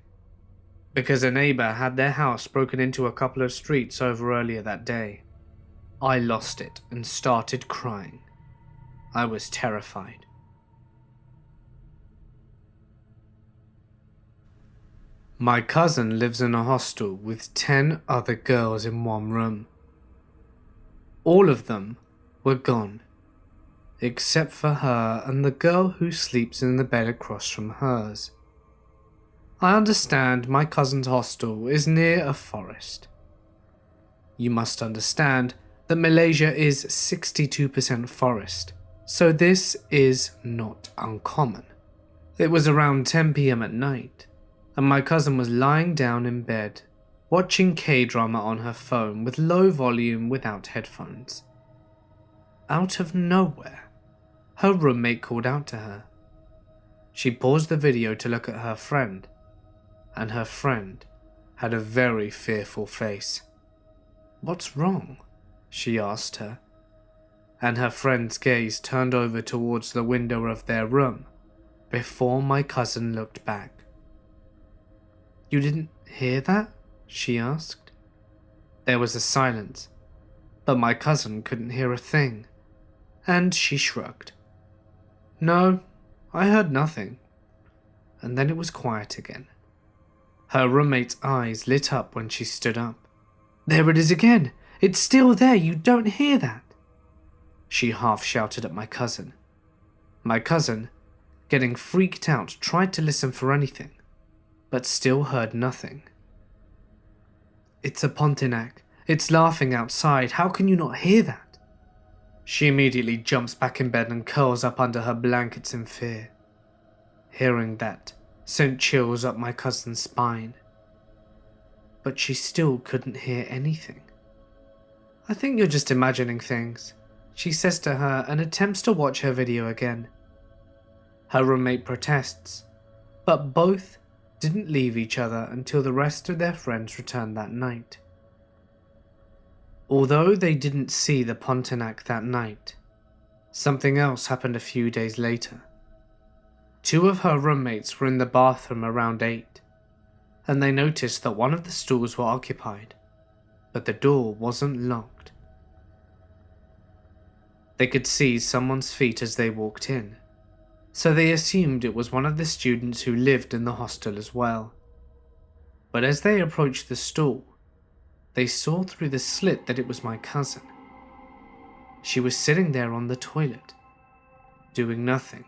Speaker 1: because a neighbor had their house broken into a couple of streets over earlier that day. I lost it and started crying. I was terrified. My cousin lives in a hostel with 10 other girls in one room. All of them were gone, except for her and the girl who sleeps in the bed across from hers. I understand my cousin's hostel is near a forest. You must understand that Malaysia is 62% forest, so this is not uncommon. It was around 10 PM at night, and my cousin was lying down in bed, watching K-drama on her phone with low volume without headphones. Out of nowhere, her roommate called out to her. She paused the video to look at her friend, and her friend had a very fearful face. "What's wrong?" she asked her, and her friend's gaze turned over towards the window of their room before my cousin looked back. "You didn't hear that?" she asked. There was a silence, but my cousin couldn't hear a thing, and she shrugged. "No, I heard nothing." And then it was quiet again. Her roommate's eyes lit up when she stood up. "There it is again! It's still there, you don't hear that!" She half shouted at my cousin. My cousin, getting freaked out, tried to listen for anything, but still heard nothing. "It's a Pontiac. It's laughing outside. How can you not hear that?" She immediately jumps back in bed and curls up under her blankets in fear. Hearing that sent chills up my cousin's spine. But she still couldn't hear anything. "I think you're just imagining things," she says to her and attempts to watch her video again. Her roommate protests, but both didn't leave each other until the rest of their friends returned that night. Although they didn't see the Pontiac that night, something else happened a few days later. 2 of her roommates were in the bathroom around 8, and they noticed that one of the stalls were occupied, but the door wasn't locked. They could see someone's feet as they walked in, so they assumed it was one of the students who lived in the hostel as well. But as they approached the stall, they saw through the slit that it was my cousin. She was sitting there on the toilet, doing nothing.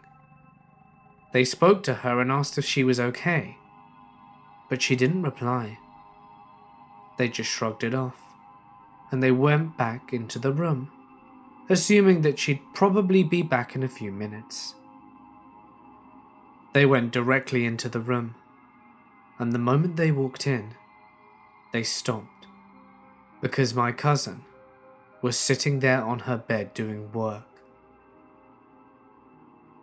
Speaker 1: They spoke to her and asked if she was okay, but she didn't reply. They just shrugged it off, and they went back into the room, assuming that she'd probably be back in a few minutes. They went directly into the room, and the moment they walked in, they stopped, because my cousin was sitting there on her bed doing work.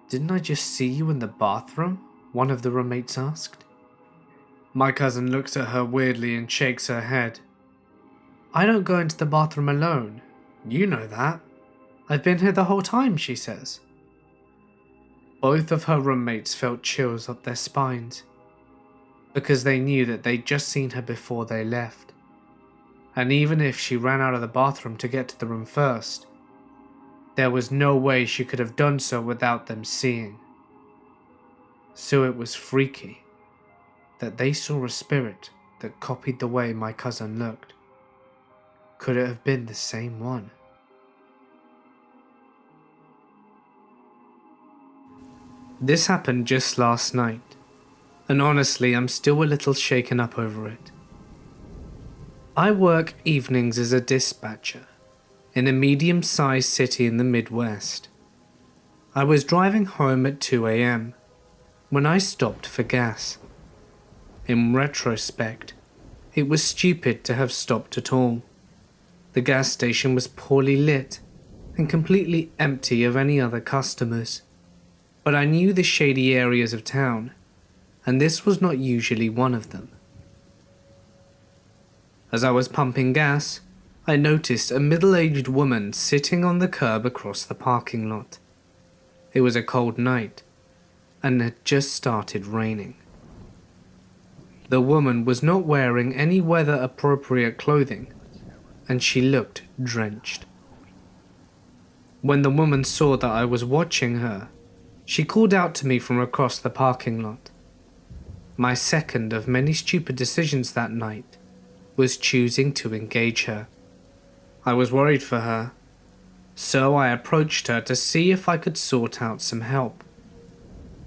Speaker 1: "Didn't I just see you in the bathroom?" one of the roommates asked. My cousin looks at her weirdly and shakes her head. "I don't go into the bathroom alone. You know that. I've been here the whole time," she says. Both of her roommates felt chills up their spines, because they knew that they'd just seen her before they left. And even if she ran out of the bathroom to get to the room first, there was no way she could have done so without them seeing. So it was freaky that they saw a spirit that copied the way my cousin looked. Could it have been the same one? This happened just last night, and honestly I'm still a little shaken up over it. I work evenings as a dispatcher in a medium-sized city in the Midwest. I was driving home at 2 AM when I stopped for gas. In retrospect, It was stupid to have stopped at all. The gas station was poorly lit and completely empty of any other customers. But I knew the shady areas of town, and this was not usually one of them. As I was pumping gas, I noticed a middle-aged woman sitting on the curb across the parking lot. It was a cold night, and it had just started raining. The woman was not wearing any weather-appropriate clothing, and she looked drenched. When the woman saw that I was watching her, she called out to me from across the parking lot. My second of many stupid decisions that night was choosing to engage her. I was worried for her, so I approached her to see if I could sort out some help.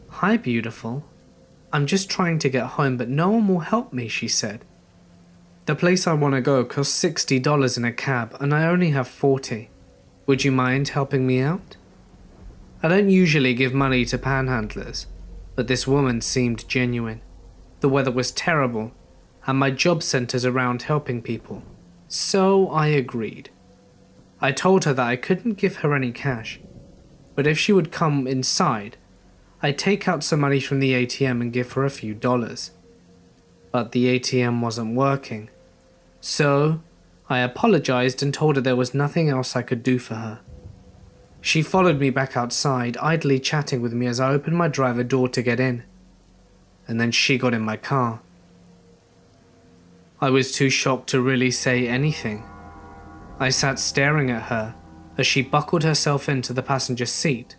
Speaker 1: "Hi, beautiful. I'm just trying to get home, but no one will help me," she said. "The place I want to go costs $60 in a cab, and I only have 40. Would you mind helping me out?" I don't usually give money to panhandlers, but this woman seemed genuine. The weather was terrible, and my job centers around helping people, so I agreed. I told her that I couldn't give her any cash, but if she would come inside, I'd take out some money from the ATM and give her a few dollars. But the ATM wasn't working, so I apologized and told her there was nothing else I could do for her. She followed me back outside, idly chatting with me as I opened my driver door to get in, and then she got in my car. I was too shocked to really say anything. I sat staring at her as she buckled herself into the passenger seat.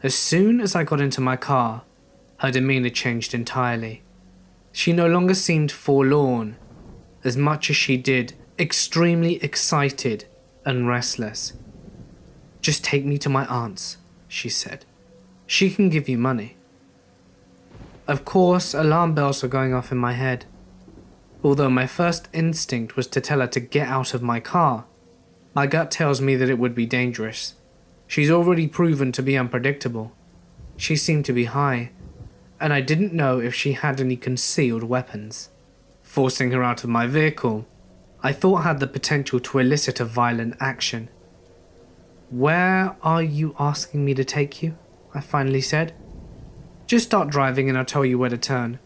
Speaker 1: As soon as I got into my car, her demeanor changed entirely. She no longer seemed forlorn, as much as she did extremely excited and restless. "Just take me to my aunt's," she said. "She can give you money." Of course, alarm bells were going off in my head. Although my first instinct was to tell her to get out of my car, my gut tells me that it would be dangerous. She's already proven to be unpredictable. She seemed to be high, and I didn't know if she had any concealed weapons. Forcing her out of my vehicle, I thought had the potential to elicit a violent action. "Where are you asking me to take you?" I finally said. "Just start driving and I'll tell you where to turn."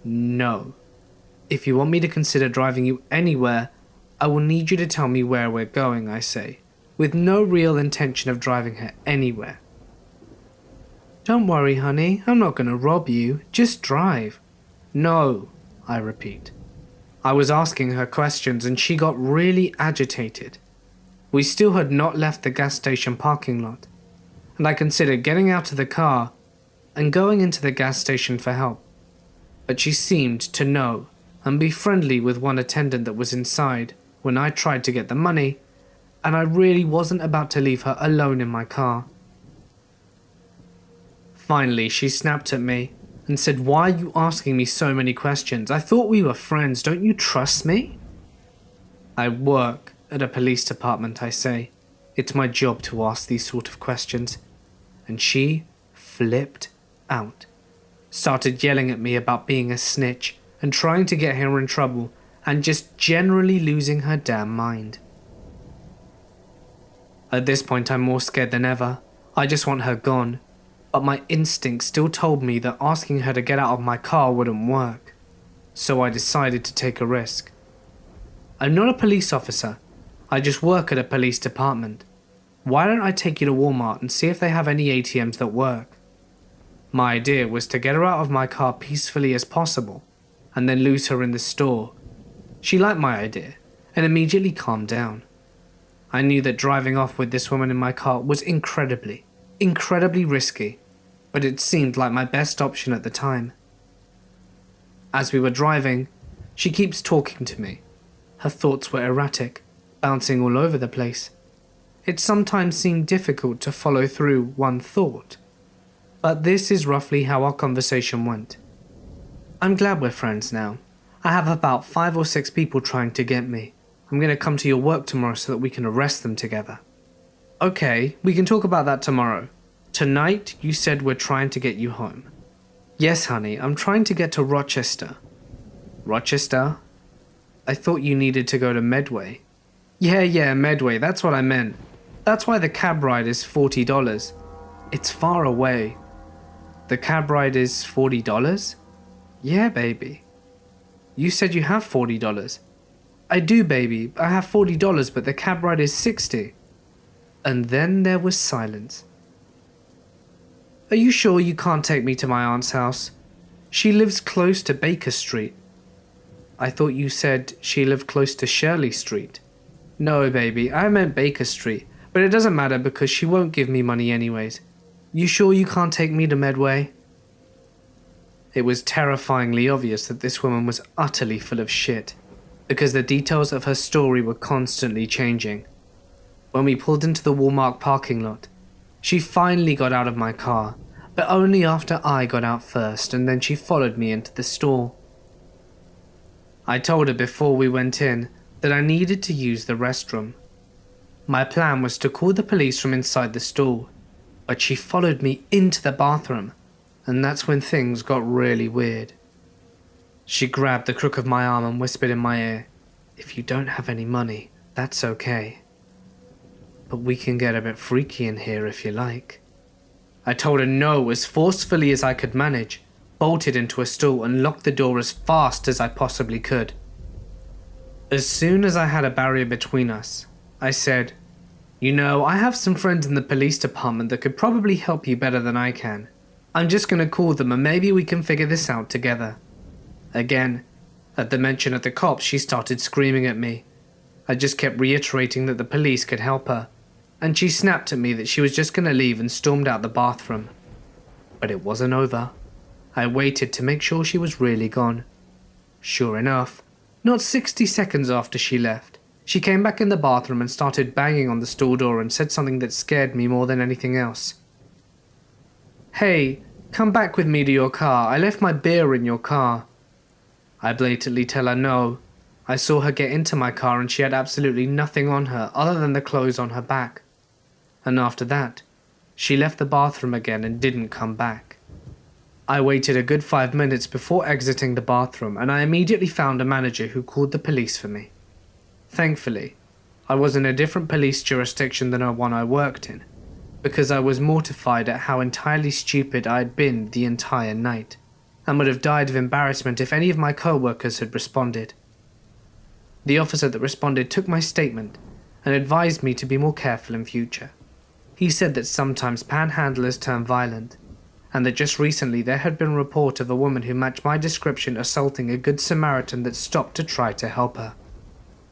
Speaker 1: "No. If you want me to consider driving you anywhere, I will need you to tell me where we're going," I say, with no real intention of driving her anywhere. "Don't worry, honey, I'm not going to rob you. Just drive." "No," I repeat. I was asking her questions and she got really agitated. We still had not left the gas station parking lot, and I considered getting out of the car and going into the gas station for help. But she seemed to know and be friendly with one attendant that was inside when I tried to get the money, and I really wasn't about to leave her alone in my car. Finally, she snapped at me and said, "Why are you asking me so many questions? I thought we were friends. Don't you trust me?" "I work at a police department," I say. "It's my job to ask these sort of questions." And she flipped out, started yelling at me about being a snitch and trying to get her in trouble, and just generally losing her damn mind. At this point, I'm more scared than ever. I just want her gone, but my instinct still told me that asking her to get out of my car wouldn't work, so I decided to take a risk. "I'm not a police officer. I just work at a police department. Why don't I take you to Walmart and see if they have any ATMs that work?" My idea was to get her out of my car peacefully as possible, and then lose her in the store. She liked my idea, and immediately calmed down. I knew that driving off with this woman in my car was incredibly risky, but it seemed like my best option at the time. As we were driving, she keeps talking to me. Her thoughts were erratic, bouncing all over the place. It sometimes seemed difficult to follow through one thought, but this is roughly how our conversation went. "I'm glad we're friends now. I have about 5 or 6 people trying to get me. I'm going to come to your work tomorrow so that we can arrest them together." "Okay, we can talk about that tomorrow. Tonight, you said we're trying to get you home." "Yes, honey, I'm trying to get to Rochester." "Rochester? I thought you needed to go to Medway. Yeah, Medway, that's what I meant. That's why the cab ride is $40. It's far away. The cab ride is $40? Yeah, baby. You said you have $40. I do, baby. I have $40, but the cab ride is $60. And then there was silence. Are you sure you can't take me to my aunt's house? She lives close to Baker Street. I thought you said she lived close to Shirley Street. No, baby, I meant Baker Street, but it doesn't matter because she won't give me money anyways. You sure you can't take me to Medway? It was terrifyingly obvious that this woman was utterly full of shit, because the details of her story were constantly changing. When we pulled into the Walmart parking lot, she finally got out of my car, but only after I got out first, and then she followed me into the store. I told her before we went in that I needed to use the restroom. My plan was to call the police from inside the store, but she followed me into the bathroom, and that's when things got really weird. She grabbed the crook of my arm and whispered in my ear, "If you don't have any money, that's okay. But we can get a bit freaky in here if you like." I told her no as forcefully as I could manage, bolted into a stall and locked the door as fast as I possibly could. As soon as I had a barrier between us, I said, "You know, I have some friends in the police department that could probably help you better than I can. I'm just gonna call them and maybe we can figure this out together." Again, at the mention of the cops, she started screaming at me. I just kept reiterating that the police could help her, and she snapped at me that she was just gonna leave and stormed out the bathroom. But it wasn't over. I waited to make sure she was really gone. Sure enough, not 60 seconds after she left, she came back in the bathroom and started banging on the stall door and said something that scared me more than anything else. "Hey, come back with me to your car. I left my beer in your car." I blatantly tell her no. I saw her get into my car and she had absolutely nothing on her other than the clothes on her back. And after that, she left the bathroom again and didn't come back. I waited a good 5 minutes before exiting the bathroom, and I immediately found a manager who called the police for me. Thankfully, I was in a different police jurisdiction than the one I worked in, because I was mortified at how entirely stupid I had been the entire night, and would have died of embarrassment if any of my co-workers had responded. The officer that responded took my statement and advised me to be more careful in future. He said that sometimes panhandlers turn violent, and that just recently there had been a report of a woman who matched my description assaulting a good Samaritan that stopped to try to help her.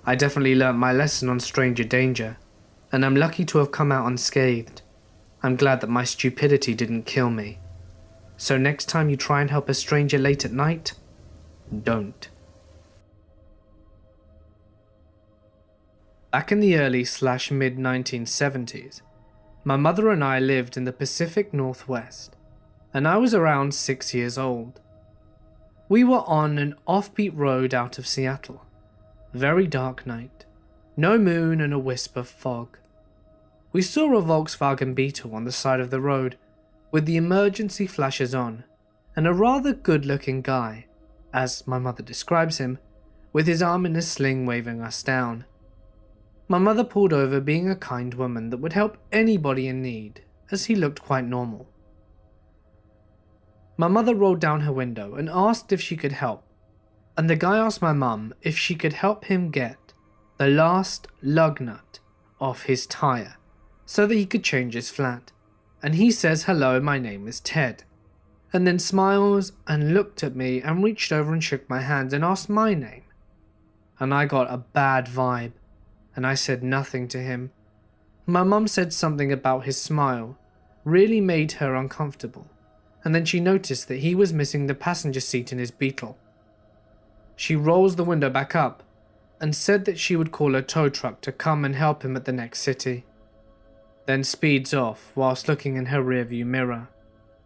Speaker 1: I definitely learnt my lesson on stranger danger, and I'm lucky to have come out unscathed. I'm glad that my stupidity didn't kill me. So next time you try and help a stranger late at night, don't. Back in the early/mid 1970s, my mother and I lived in the Pacific Northwest, and I was around 6 years old. We were on an offbeat road out of Seattle. Very dark night, no moon and a wisp of fog. We saw a Volkswagen Beetle on the side of the road with the emergency flashes on, and a rather good-looking guy, as my mother describes him, with his arm in a sling waving us down. My mother pulled over, being a kind woman that would help anybody in need, as he looked quite normal. My mother rolled down her window and asked if she could help, and the guy asked my mum if she could help him get the last lug nut off his tire so that he could change his flat. And he says, "Hello, my name is Ted," and then smiles and looked at me and reached over and shook my hand and asked my name. And I got a bad vibe, and I said nothing to him. My mum said something about his smile really made her uncomfortable, and then she noticed that he was missing the passenger seat in his Beetle. She rolls the window back up and said that she would call a tow truck to come and help him at the next city, then speeds off whilst looking in her rearview mirror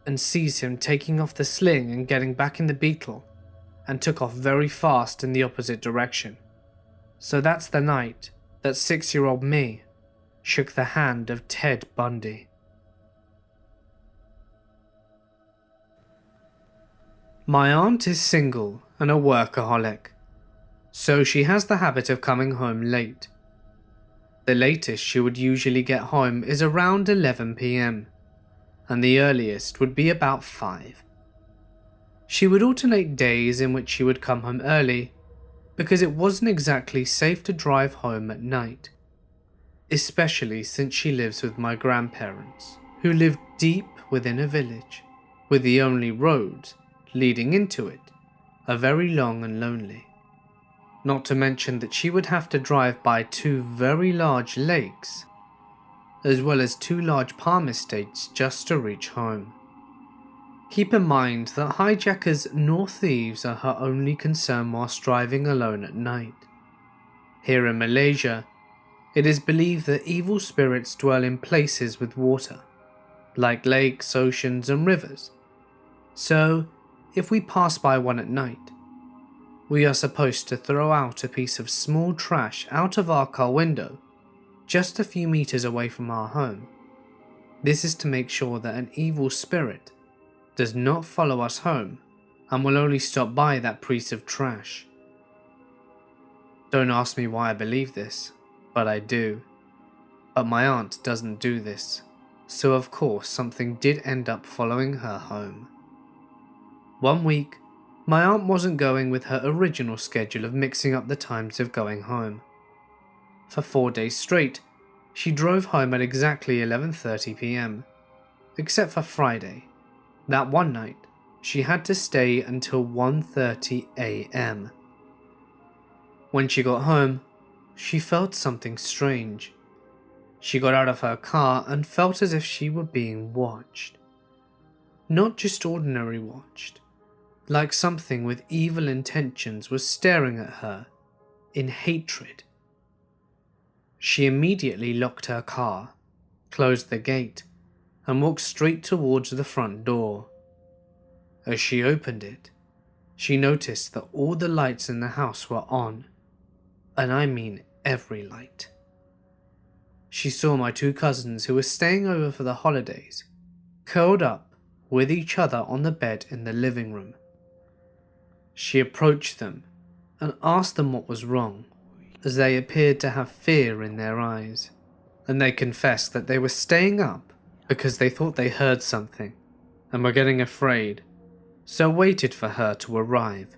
Speaker 1: and sees him taking off the sling and getting back in the Beetle, and took off very fast in the opposite direction. So that's the night that 6-year-old me shook the hand of Ted Bundy. My aunt is single and a workaholic, so she has the habit of coming home late. The latest she would usually get home is around 11 p.m, and the earliest would be about 5. She would alternate days in which she would come home early because it wasn't exactly safe to drive home at night, especially since she lives with my grandparents, who live deep within a village, with the only roads leading into it are very long and lonely. Not to mention that she would have to drive by 2 very large lakes, as well as 2 large palm estates just to reach home. Keep in mind that hijackers nor thieves are her only concern whilst driving alone at night. Here in Malaysia, it is believed that evil spirits dwell in places with water, like lakes, oceans and rivers. So, if we pass by one at night, we are supposed to throw out a piece of small trash out of our car window, just a few meters away from our home. This is to make sure that an evil spirit does not follow us home and will only stop by that piece of trash. Don't ask me why I believe this, but I do. But my aunt doesn't do this, so of course something did end up following her home. One week, my aunt wasn't going with her original schedule of mixing up the times of going home. For 4 days straight, she drove home at exactly 11:30 p.m, except for Friday. That one night, she had to stay until 1:30 a.m. When she got home, she felt something strange. She got out of her car and felt as if she were being watched. Not just ordinary watched, like something with evil intentions was staring at her in hatred. She immediately locked her car, closed the gate, and walked straight towards the front door. As she opened it, she noticed that all the lights in the house were on, and I mean every light. She saw my 2 cousins who were staying over for the holidays, curled up with each other on the bed in the living room. She approached them and asked them what was wrong, as they appeared to have fear in their eyes, and they confessed that they were staying up because they thought they heard something and were getting afraid, so waited for her to arrive.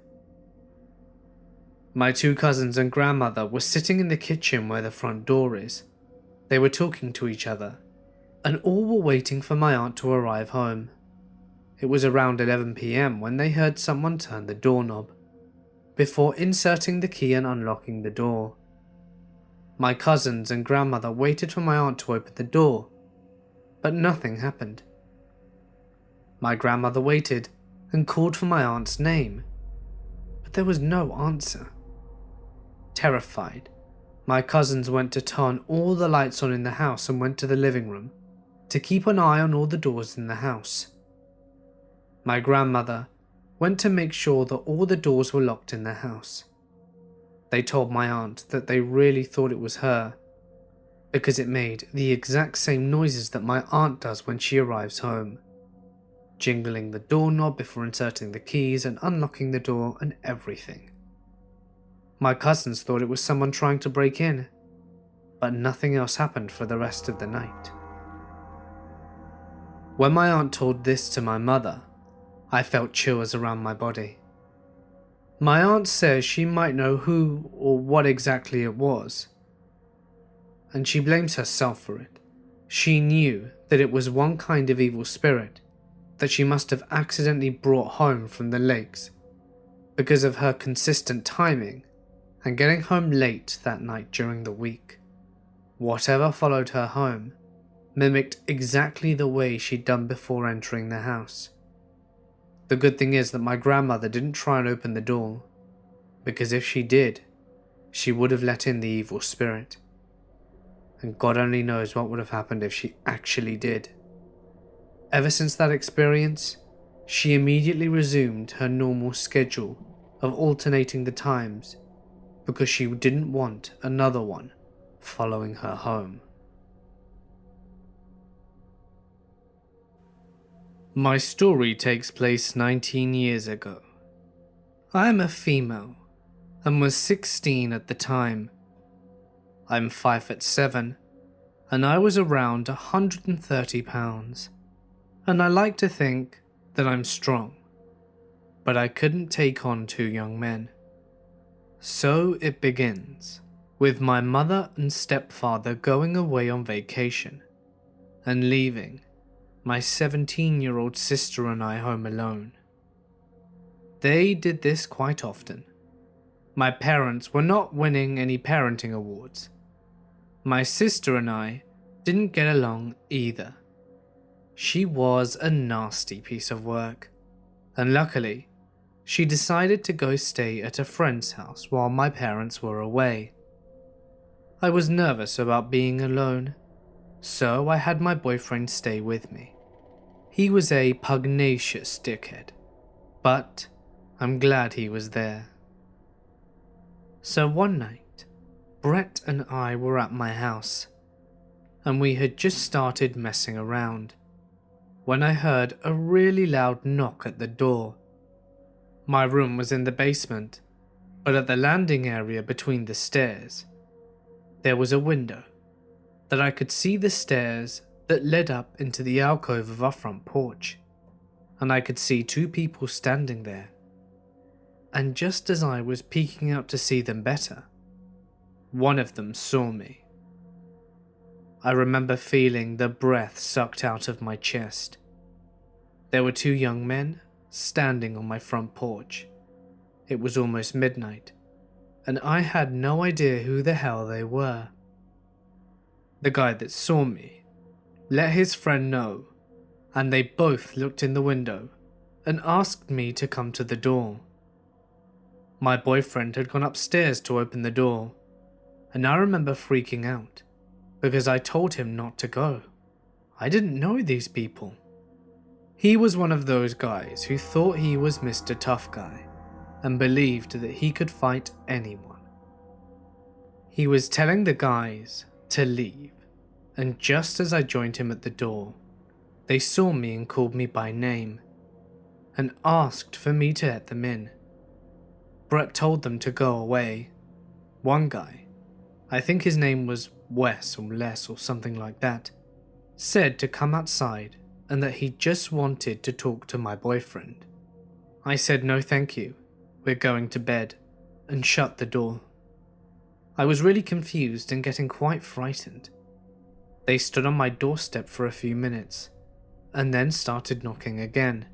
Speaker 1: My 2 cousins and grandmother were sitting in the kitchen where the front door is. They were talking to each other, and all were waiting for my aunt to arrive home. It was around 11 p.m. when they heard someone turn the doorknob, before inserting the key and unlocking the door. My cousins and grandmother waited for my aunt to open the door, but nothing happened. My grandmother waited and called for my aunt's name, but there was no answer. Terrified, my cousins went to turn all the lights on in the house and went to the living room to keep an eye on all the doors in the house. My grandmother went to make sure that all the doors were locked in the house. They told my aunt that they really thought it was her, because it made the exact same noises that my aunt does when she arrives home, jingling the doorknob before inserting the keys and unlocking the door and everything. My cousins thought it was someone trying to break in, but nothing else happened for the rest of the night. When my aunt told this to my mother, I felt chills around my body. My aunt says she might know who or what exactly it was, and she blames herself for it. She knew that it was one kind of evil spirit that she must have accidentally brought home from the lakes because of her consistent timing and getting home late that night during the week. Whatever followed her home mimicked exactly the way she'd done before entering the house. The good thing is that my grandmother didn't try and open the door, because if she did, she would have let in the evil spirit. And God only knows what would have happened if she actually did. Ever since that experience, she immediately resumed her normal schedule of alternating the times because she didn't want another one following her home. My story takes place 19 years ago. I am a female, and was 16 at the time. I'm 5'7", and I was around 130 pounds, and I like to think that I'm strong, but I couldn't take on two young men. So it begins, with my mother and stepfather going away on vacation, and leaving my 17-year-old sister and I home alone. They did this quite often. My parents were not winning any parenting awards. My sister and I didn't get along either. She was a nasty piece of work, and luckily, she decided to go stay at a friend's house while my parents were away. I was nervous about being alone, so I had my boyfriend stay with me. He was a pugnacious dickhead, but I'm glad he was there. So one night, Brett and I were at my house, and we had just started messing around, when I heard a really loud knock at the door. My room was in the basement, but at the landing area between the stairs, there was a window that I could see the stairs that led up into the alcove of our front porch, and I could see two people standing there. And just as I was peeking out to see them better, one of them saw me. I remember feeling the breath sucked out of my chest. There were two young men standing on my front porch. It was almost midnight, and I had no idea who the hell they were. The guy that saw me let his friend know, and they both looked in the window and asked me to come to the door. My boyfriend had gone upstairs to open the door, and I remember freaking out because I told him not to go. I didn't know these people. He was one of those guys who thought he was Mr. Tough Guy and believed that he could fight anyone. He was telling the guys to leave, and just as I joined him at the door, they saw me and called me by name and asked for me to let them in. Brett told them to go away. One guy, I think his name was Wes or Les or something like that, said to come outside and that he just wanted to talk to my boyfriend. I said no thank you, we're going to bed, and shut the door. I was really confused and getting quite frightened. They stood on my doorstep for a few minutes and then started knocking again.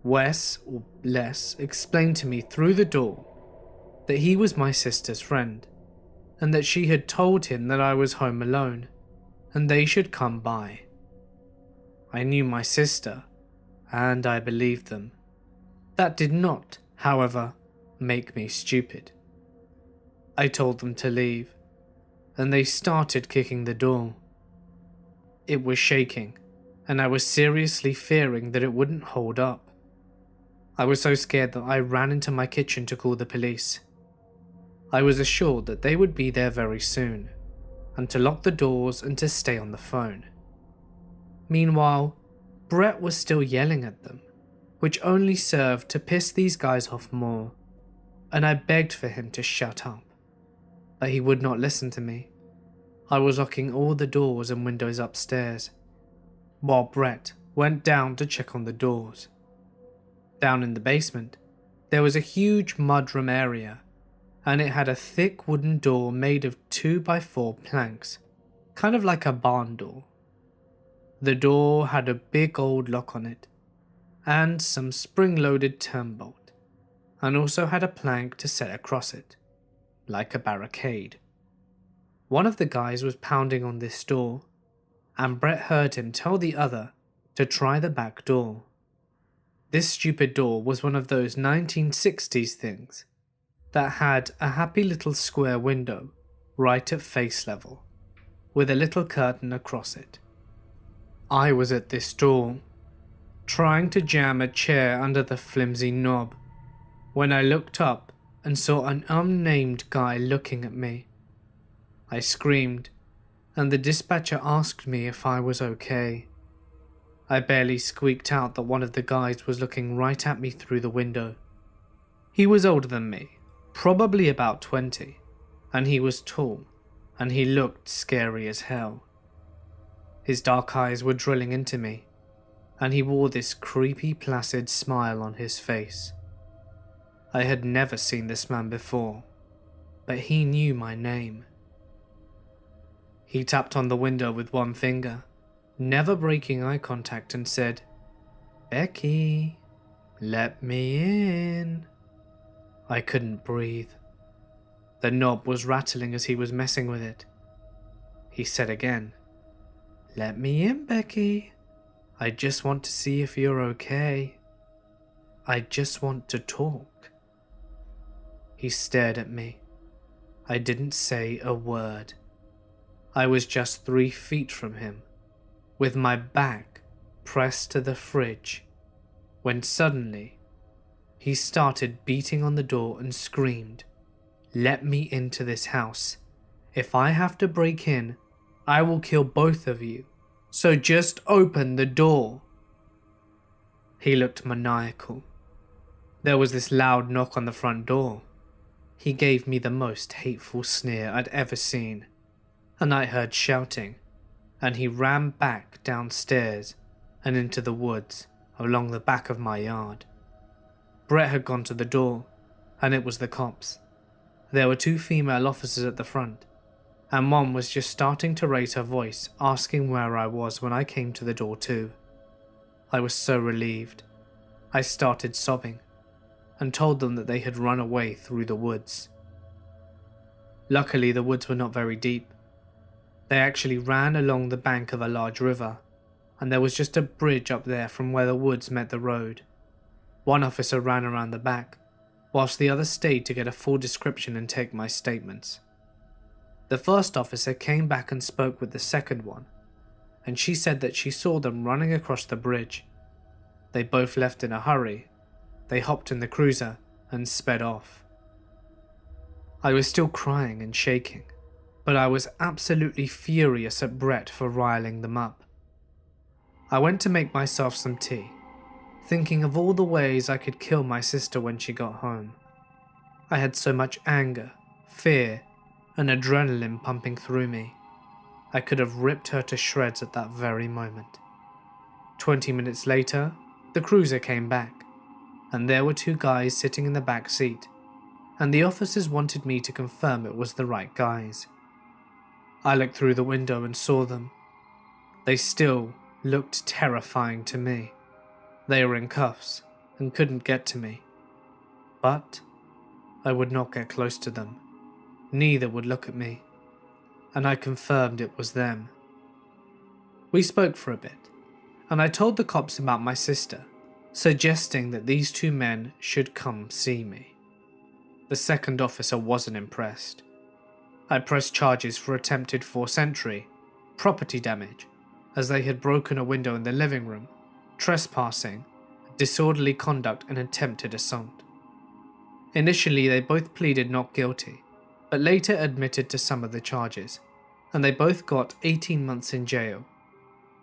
Speaker 1: Wes, or Les, explained to me through the door that he was my sister's friend and that she had told him that I was home alone and they should come by. I knew my sister, and I believed them. That did not, however, make me stupid. I told them to leave, and they started kicking the door. It was shaking, and I was seriously fearing that it wouldn't hold up. I was so scared that I ran into my kitchen to call the police. I was assured that they would be there very soon, and to lock the doors and to stay on the phone. Meanwhile, Brett was still yelling at them, which only served to piss these guys off more, and I begged for him to shut up, but he would not listen to me. I was locking all the doors and windows upstairs, while Brett went down to check on the doors. Down in the basement, there was a huge mudroom area, and it had a thick wooden door made of 2x4 planks, kind of like a barn door. The door had a big old lock on it, and some spring-loaded turnbolt, and also had a plank to set across it, like a barricade. One of the guys was pounding on this door, and Brett heard him tell the other to try the back door. This stupid door was one of those 1960s things that had a happy little square window right at face level, with a little curtain across it. I was at this door, trying to jam a chair under the flimsy knob, when I looked up and saw an unnamed guy looking at me. I screamed, and the dispatcher asked me if I was okay. I barely squeaked out that one of the guys was looking right at me through the window. He was older than me, probably about 20, and he was tall, and he looked scary as hell. His dark eyes were drilling into me, and he wore this creepy, placid smile on his face. I had never seen this man before, but he knew my name. He tapped on the window with one finger, never breaking eye contact, and said, "Becky, let me in." I couldn't breathe. The knob was rattling as he was messing with it. He said again, "Let me in, Becky. I just want to see if you're okay. I just want to talk." He stared at me. I didn't say a word. I was just 3 feet from him, with my back pressed to the fridge, when suddenly he started beating on the door and screamed, "Let me into this house. If I have to break in, I will kill both of you. So just open the door." He looked maniacal. There was this loud knock on the front door. He gave me the most hateful sneer I'd ever seen, and I heard shouting, and he ran back downstairs and into the woods along the back of my yard. Brett had gone to the door, and it was the cops. There were 2 female officers at the front, and one was just starting to raise her voice, asking where I was when I came to the door too. I was so relieved. I started sobbing, and told them that they had run away through the woods. Luckily, the woods were not very deep. They actually ran along the bank of a large river, and there was just a bridge up there from where the woods met the road. One officer ran around the back, whilst the other stayed to get a full description and take my statements. The first officer came back and spoke with the second one, and she said that she saw them running across the bridge. They both left in a hurry. They hopped in the cruiser and sped off. I was still crying and shaking, but I was absolutely furious at Brett for riling them up. I went to make myself some tea, thinking of all the ways I could kill my sister when she got home. I had so much anger, fear, and adrenaline pumping through me. I could have ripped her to shreds at that very moment. 20 minutes later, the cruiser came back, and there were 2 guys sitting in the back seat, and the officers wanted me to confirm it was the right guys. I looked through the window and saw them. They still looked terrifying to me. They were in cuffs and couldn't get to me. But I would not get close to them. Neither would look at me, and I confirmed it was them. We spoke for a bit, and I told the cops about my sister, suggesting that these 2 men should come see me. The second officer wasn't impressed. I pressed charges for attempted forced entry, property damage, as they had broken a window in the living room, trespassing, disorderly conduct, and attempted assault. Initially, they both pleaded not guilty, but later admitted to some of the charges, and they both got 18 months in jail,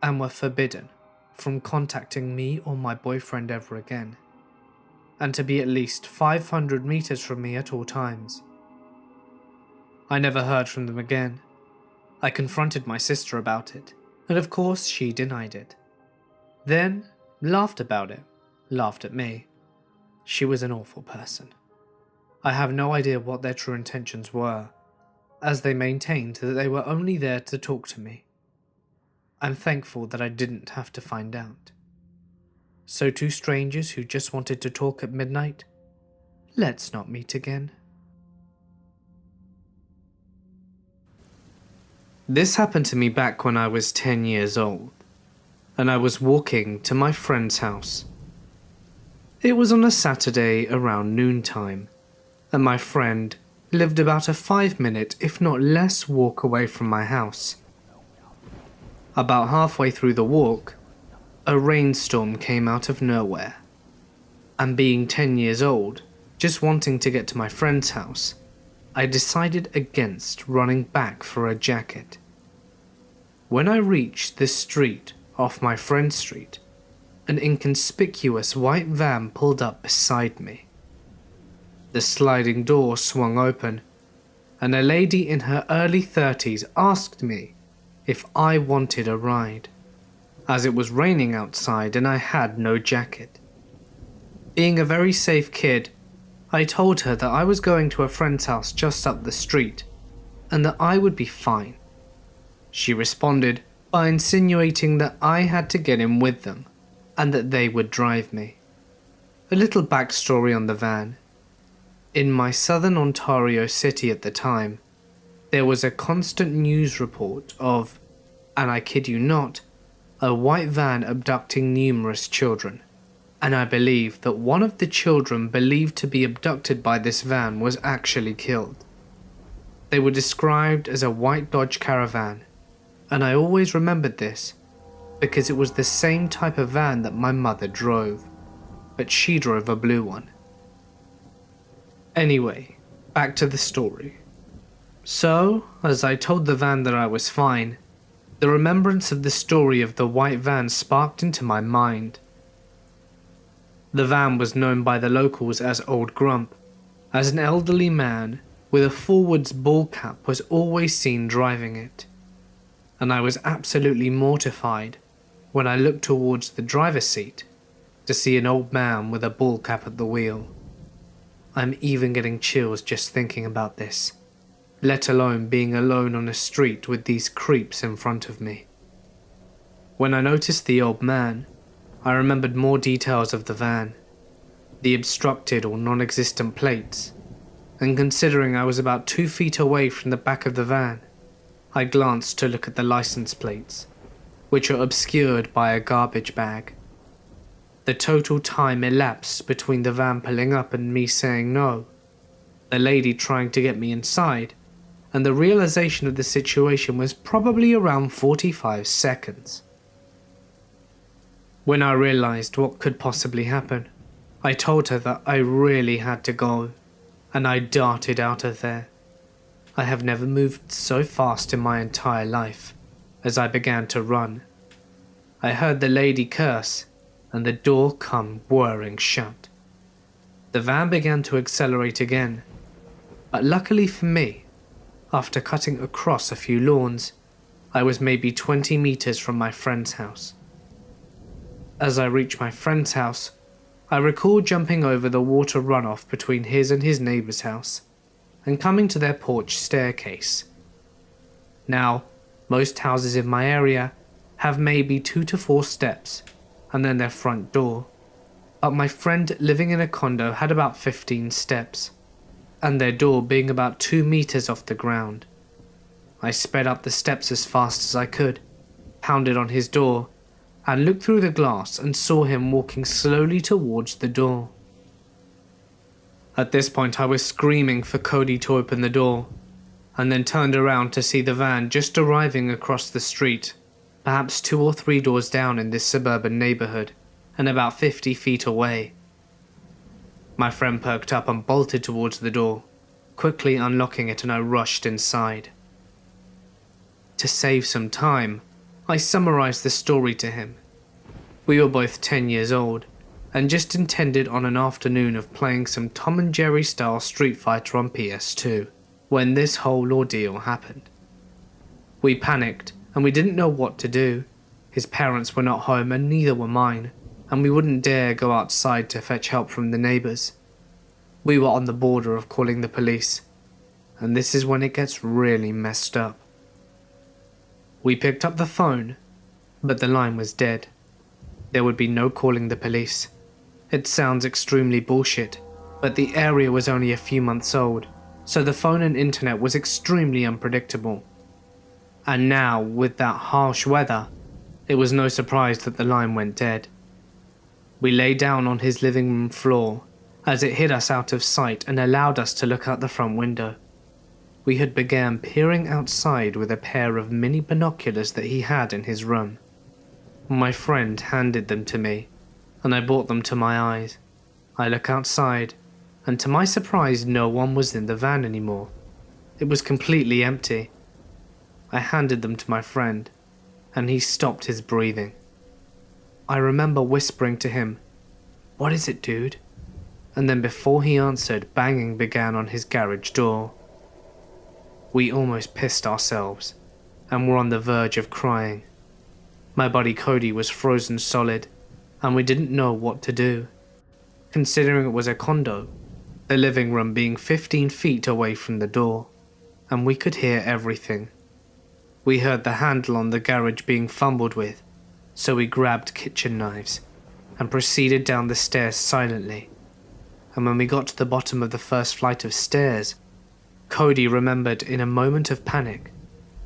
Speaker 1: and were forbidden from contacting me or my boyfriend ever again, and to be at least 500 meters from me at all times. I never heard from them again. I confronted my sister about it, and of course she denied it. Then laughed about it, laughed at me. She was an awful person. I have no idea what their true intentions were, as they maintained that they were only there to talk to me. I'm thankful that I didn't have to find out. So 2 strangers who just wanted to talk at midnight, let's not meet again. This happened to me back when I was 10 years old, and I was walking to my friend's house. It was on a Saturday around noontime, and my friend lived about a 5-minute, if not less, walk away from my house. About halfway through the walk, a rainstorm came out of nowhere, and being 10 years old, just wanting to get to my friend's house, I decided against running back for a jacket. When I reached the street off my friend's street, an inconspicuous white van pulled up beside me. The sliding door swung open, and a lady in her early 30s asked me if I wanted a ride, as it was raining outside and I had no jacket. Being a very safe kid, I told her that I was going to a friend's house just up the street, and that I would be fine. She responded by insinuating that I had to get in with them, and that they would drive me. A little backstory on the van. In my southern Ontario city at the time, there was a constant news report of, and I kid you not, a white van abducting numerous children. And I believe that one of the children believed to be abducted by this van was actually killed. They were described as a white Dodge Caravan, and I always remembered this because it was the same type of van that my mother drove, but she drove a blue one. Anyway, back to the story. So, as I told the van that I was fine, the remembrance of the story of the white van sparked into my mind. The van was known by the locals as Old Grump, as an elderly man with a forwards ball cap was always seen driving it, and I was absolutely mortified when I looked towards the driver's seat to see an old man with a ball cap at the wheel. I'm even getting chills just thinking about this, let alone being alone on a street with these creeps in front of me. When I noticed the old man, I remembered more details of the van, the obstructed or non-existent plates, and considering I was about 2 feet away from the back of the van, I glanced to look at the license plates, which are obscured by a garbage bag. The total time elapsed between the van pulling up and me saying no, the lady trying to get me inside, and the realization of the situation was probably around 45 seconds. When I realized what could possibly happen, I told her that I really had to go, and I darted out of there. I have never moved so fast in my entire life as I began to run. I heard the lady curse, and the door come whirring shut. The van began to accelerate again, but luckily for me, after cutting across a few lawns, I was maybe 20 meters from my friend's house. As I reached my friend's house, I recall jumping over the water runoff between his and his neighbor's house, and coming to their porch staircase. Now, most houses in my area have maybe 2 to 4 steps, and then their front door, but my friend living in a condo had about 15 steps, and their door being about 2 meters off the ground. I sped up the steps as fast as I could, pounded on his door, and looked through the glass and saw him walking slowly towards the door. At this point I was screaming for Cody to open the door, and then turned around to see the van just arriving across the street, perhaps 2 or 3 doors down in this suburban neighborhood, and about 50 feet away. My friend perked up and bolted towards the door, quickly unlocking it, and I rushed inside. To save some time, I summarized the story to him. We were both 10 years old, and just intended on an afternoon of playing some Tom and Jerry style Street Fighter on PS2, when this whole ordeal happened. We panicked, and we didn't know what to do. His parents were not home and neither were mine, and we wouldn't dare go outside to fetch help from the neighbors. We were on the border of calling the police, and this is when it gets really messed up. We picked up the phone, but the line was dead. There would be no calling the police. It sounds extremely bullshit, but the area was only a few months old, so the phone and internet was extremely unpredictable. And now, with that harsh weather, it was no surprise that the line went dead. We lay down on his living room floor, as it hid us out of sight and allowed us to look out the front window. We had began peering outside with a pair of mini binoculars that he had in his room. My friend handed them to me, and I brought them to my eyes. I look outside, and to my surprise no one was in the van anymore. It was completely empty. I handed them to my friend, and he stopped his breathing. I remember whispering to him, "What is it, dude?" and then before he answered, banging began on his garage door. We almost pissed ourselves, and were on the verge of crying. My buddy Cody was frozen solid, and we didn't know what to do, considering it was a condo, the living room being 15 feet away from the door, and we could hear everything. We heard the handle on the garage being fumbled with, so we grabbed kitchen knives and proceeded down the stairs silently. And when we got to the bottom of the first flight of stairs, Cody remembered in a moment of panic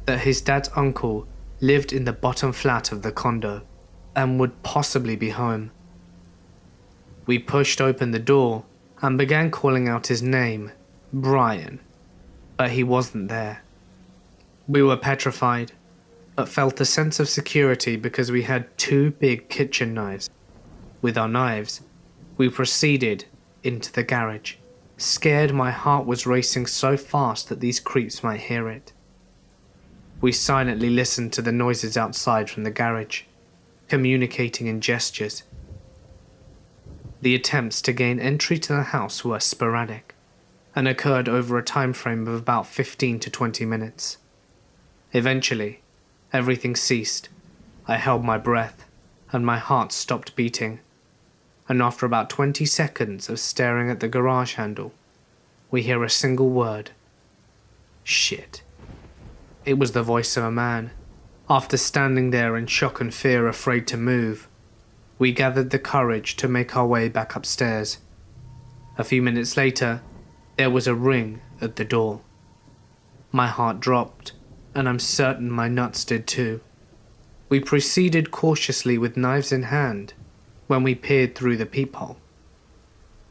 Speaker 1: that his dad's uncle lived in the bottom flat of the condo and would possibly be home. We pushed open the door and began calling out his name, Brian, but he wasn't there. We were petrified, but felt a sense of security because we had 2 big kitchen knives. With our knives, we proceeded into the garage. Scared, my heart was racing so fast that these creeps might hear it. We silently listened to the noises outside from the garage, communicating in gestures. The attempts to gain entry to the house were sporadic, and occurred over a time frame of about 15 to 20 minutes. Eventually, everything ceased. I held my breath, and my heart stopped beating. And after about 20 seconds of staring at the garage handle, we hear a single word. Shit. It was the voice of a man. After standing there in shock and fear, afraid to move, we gathered the courage to make our way back upstairs. A few minutes later, there was a ring at the door. My heart dropped, and I'm certain my nuts did too. We proceeded cautiously with knives in hand when we peered through the peephole.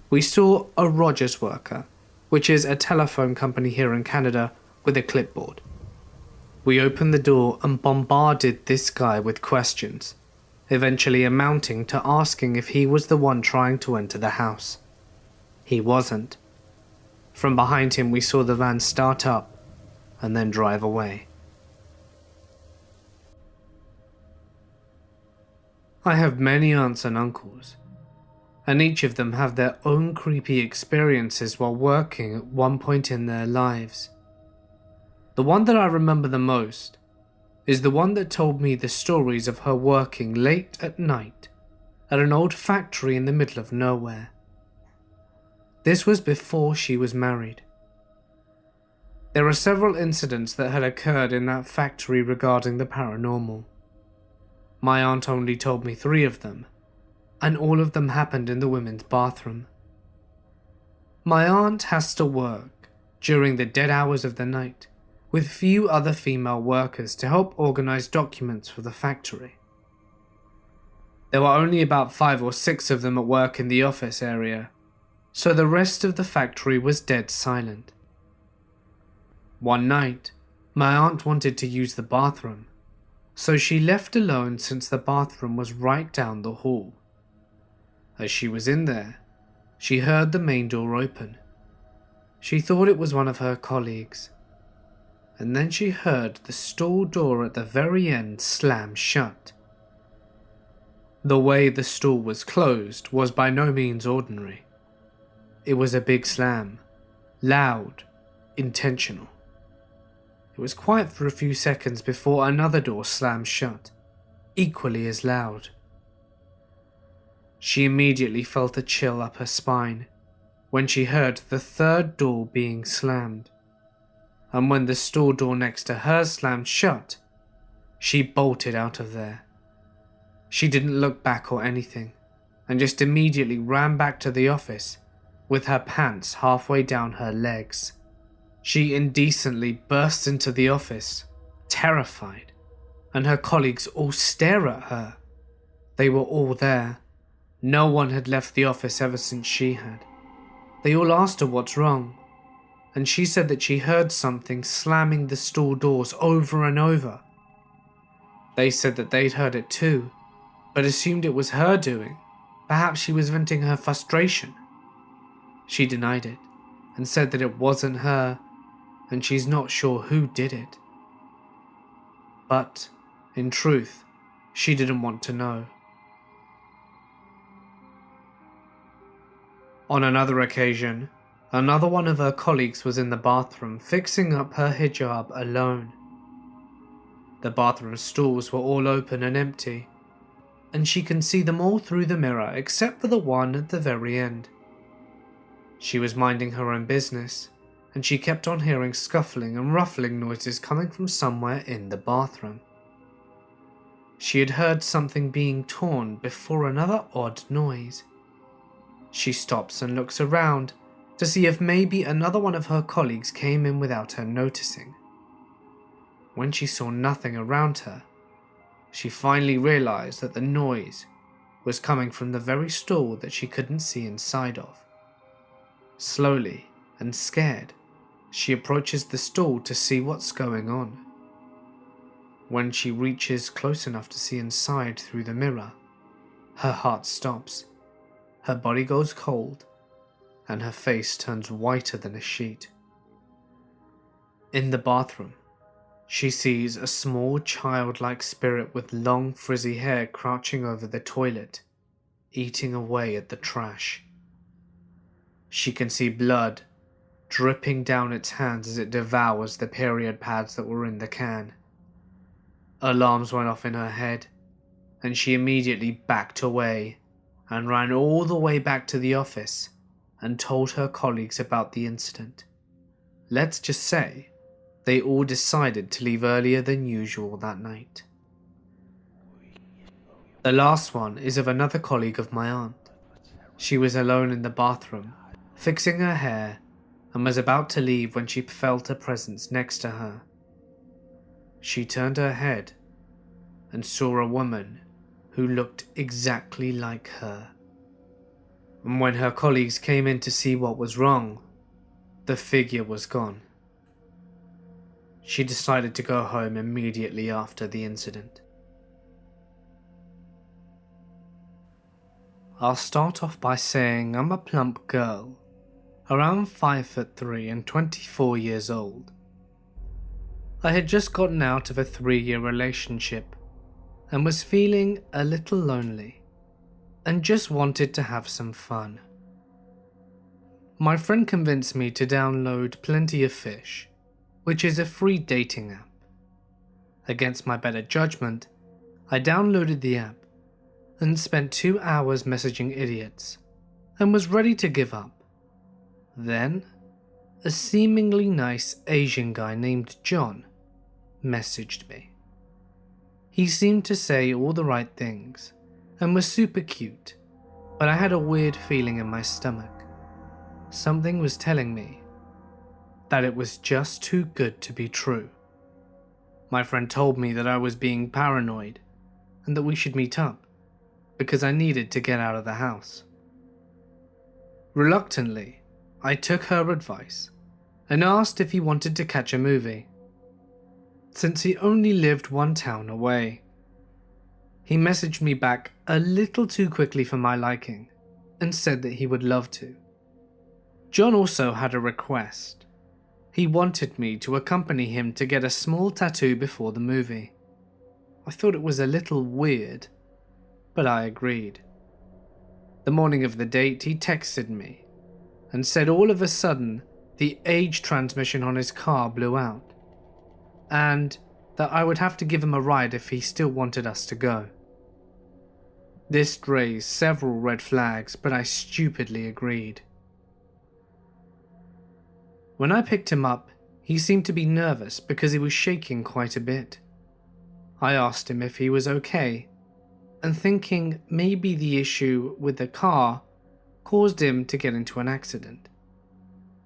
Speaker 1: We saw a Rogers worker, which is a telephone company here in Canada, with a clipboard. We opened the door and bombarded this guy with questions, eventually amounting to asking if he was the one trying to enter the house. He wasn't. From behind him we saw the van start up and then drive away. I have many aunts and uncles, and each of them have their own creepy experiences while working at one point in their lives. The one that I remember the most is the one that told me the stories of her working late at night at an old factory in the middle of nowhere. This was before she was married. There are several incidents that had occurred in that factory regarding the paranormal. My aunt only told me 3 of them, and all of them happened in the women's bathroom. My aunt has to work during the dead hours of the night with few other female workers to help organize documents for the factory. There were only about 5 or 6 of them at work in the office area, so the rest of the factory was dead silent. One night, my aunt wanted to use the bathroom, so she left alone since the bathroom was right down the hall. As she was in there, she heard the main door open. She thought it was one of her colleagues, and then she heard the stall door at the very end slam shut. The way the stall was closed was by no means ordinary. It was a big slam, loud, intentional. It was quiet for a few seconds before another door slammed shut, equally as loud. She immediately felt a chill up her spine when she heard the third door being slammed, and when the store door next to her slammed shut, she bolted out of there. She didn't look back or anything, and just immediately ran back to the office with her pants halfway down her legs. She indecently burst into the office, terrified, and her colleagues all stare at her. They were all there. No one had left the office ever since she had. They all asked her what's wrong, and she said that she heard something slamming the stall doors over and over. They said that they'd heard it too, but assumed it was her doing. Perhaps she was venting her frustration. She denied it and said that it wasn't her, and she's not sure who did it. But, in truth, she didn't want to know. On another occasion, another one of her colleagues was in the bathroom fixing up her hijab alone. The bathroom stalls were all open and empty, and she can see them all through the mirror except for the one at the very end. She was minding her own business, and she kept on hearing scuffling and ruffling noises coming from somewhere in the bathroom. She had heard something being torn before another odd noise. She stops and looks around to see if maybe another one of her colleagues came in without her noticing. When she saw nothing around her, she finally realized that the noise was coming from the very stall that she couldn't see inside of. Slowly and scared, she approaches the stall to see what's going on. When she reaches close enough to see inside through the mirror, her heart stops, her body goes cold, and her face turns whiter than a sheet. In the bathroom, she sees a small childlike spirit with long frizzy hair crouching over the toilet, eating away at the trash. She can see blood dripping down its hands as it devours the period pads that were in the can. Alarms went off in her head, and she immediately backed away and ran all the way back to the office and told her colleagues about the incident. Let's just say they all decided to leave earlier than usual that night. The last one is of another colleague of my aunt. She was alone in the bathroom, fixing her hair, and was about to leave when she felt a presence next to her. She turned her head and saw a woman who looked exactly like her. And when her colleagues came in to see what was wrong, the figure was gone. She decided to go home immediately after the incident. I'll start off by saying I'm a plump girl, around 5'3" and 24 years old. I had just gotten out of a 3-year relationship and was feeling a little lonely and just wanted to have some fun. My friend convinced me to download Plenty of Fish, which is a free dating app. Against my better judgment, I downloaded the app and spent 2 hours messaging idiots and was ready to give up. Then, a seemingly nice Asian guy named John messaged me. He seemed to say all the right things and was super cute, but I had a weird feeling in my stomach. Something was telling me that it was just too good to be true. My friend told me that I was being paranoid and that we should meet up because I needed to get out of the house. Reluctantly, I took her advice and asked if he wanted to catch a movie, since he only lived 1 town away. He messaged me back a little too quickly for my liking and said that he would love to. John also had a request. He wanted me to accompany him to get a small tattoo before the movie. I thought it was a little weird, but I agreed. The morning of the date, he texted me and said all of a sudden the age transmission on his car blew out, and that I would have to give him a ride if he still wanted us to go. This raised several red flags, but I stupidly agreed. When I picked him up, he seemed to be nervous because he was shaking quite a bit. I asked him if he was okay, and thinking maybe the issue with the car caused him to get into an accident.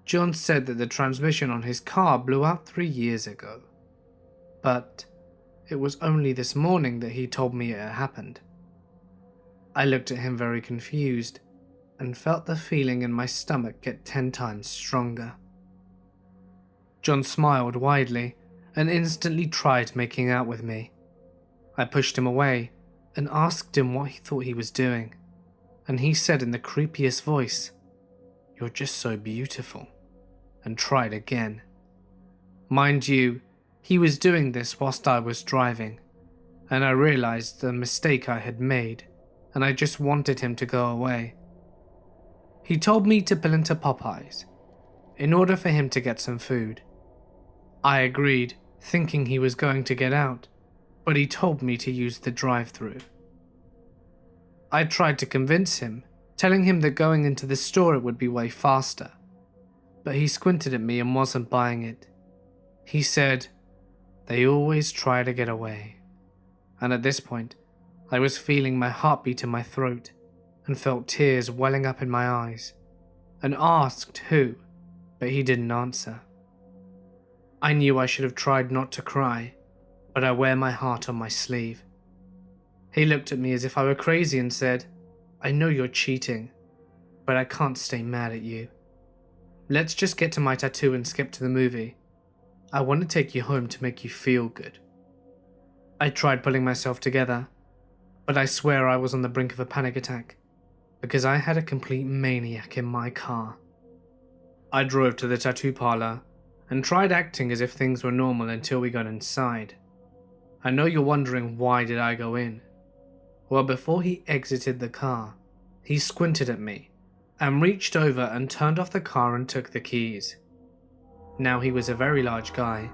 Speaker 1: John said that the transmission on his car blew out 3 years ago, but it was only this morning that he told me it had happened. I looked at him very confused and felt the feeling in my stomach get 10 times stronger. John smiled widely and instantly tried making out with me. I pushed him away and asked him what he thought he was doing, and he said in the creepiest voice, "You're just so beautiful," and tried again. Mind you, he was doing this whilst I was driving, and I realized the mistake I had made, and I just wanted him to go away. He told me to pull into Popeyes in order for him to get some food. I agreed, thinking he was going to get out, but he told me to use the drive-thru. I tried to convince him, telling him that going into the store it would be way faster, but he squinted at me and wasn't buying it. He said, "They always try to get away." And at this point, I was feeling my heartbeat in my throat and felt tears welling up in my eyes, and asked who, but he didn't answer. I knew I should have tried not to cry, but I wear my heart on my sleeve. He looked at me as if I were crazy and said, "I know you're cheating, but I can't stay mad at you. Let's just get to my tattoo and skip to the movie. I want to take you home to make you feel good." I tried pulling myself together, but I swear I was on the brink of a panic attack, because I had a complete maniac in my car. I drove to the tattoo parlor and tried acting as if things were normal until we got inside. I know you're wondering, why did I go in? Well, before he exited the car, he squinted at me and reached over and turned off the car and took the keys. Now he was a very large guy,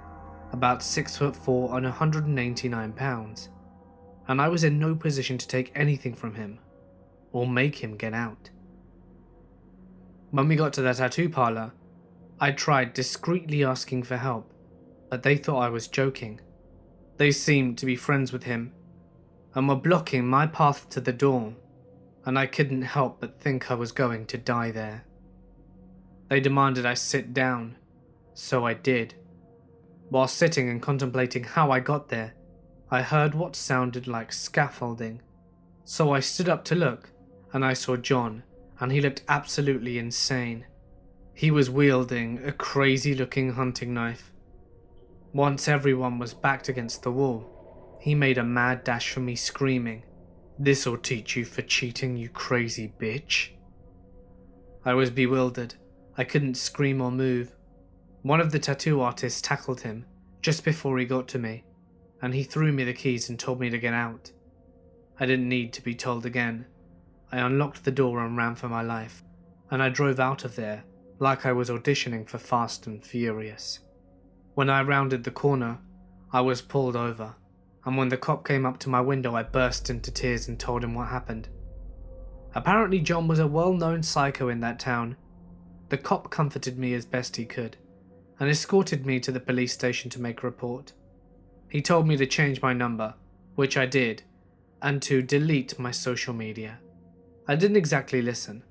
Speaker 1: about 6'4" and 189 pounds, and I was in no position to take anything from him or make him get out. When we got to the tattoo parlor, I tried discreetly asking for help, but they thought I was joking. They seemed to be friends with him and were blocking my path to the door, and I couldn't help but think I was going to die there. They demanded I sit down, so I did. While sitting and contemplating how I got there, I heard what sounded like scaffolding, so I stood up to look, and I saw John, and he looked absolutely insane. He was wielding a crazy-looking hunting knife. Once everyone was backed against the wall, he made a mad dash for me, screaming, "This'll teach you for cheating, you crazy bitch." I was bewildered. I couldn't scream or move. One of the tattoo artists tackled him just before he got to me, and he threw me the keys and told me to get out. I didn't need to be told again. I unlocked the door and ran for my life, and I drove out of there like I was auditioning for Fast and Furious. When I rounded the corner, I was pulled over, and when the cop came up to my window, I burst into tears and told him what happened. Apparently John was a well-known psycho in that town. The cop comforted me as best he could, and escorted me to the police station to make a report. He told me to change my number, which I did, and to delete my social media. I didn't exactly listen.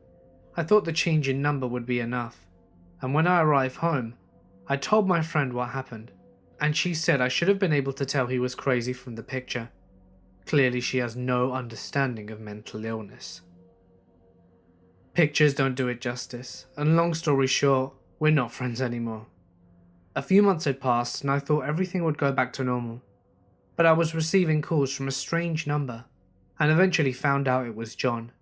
Speaker 1: I thought the change in number would be enough, and when I arrived home, I told my friend what happened, and she said I should have been able to tell he was crazy from the picture. Clearly she has no understanding of mental illness. Pictures don't do it justice, and long story short, we're not friends anymore. A few months had passed and I thought everything would go back to normal, but I was receiving calls from a strange number, and eventually found out it was John.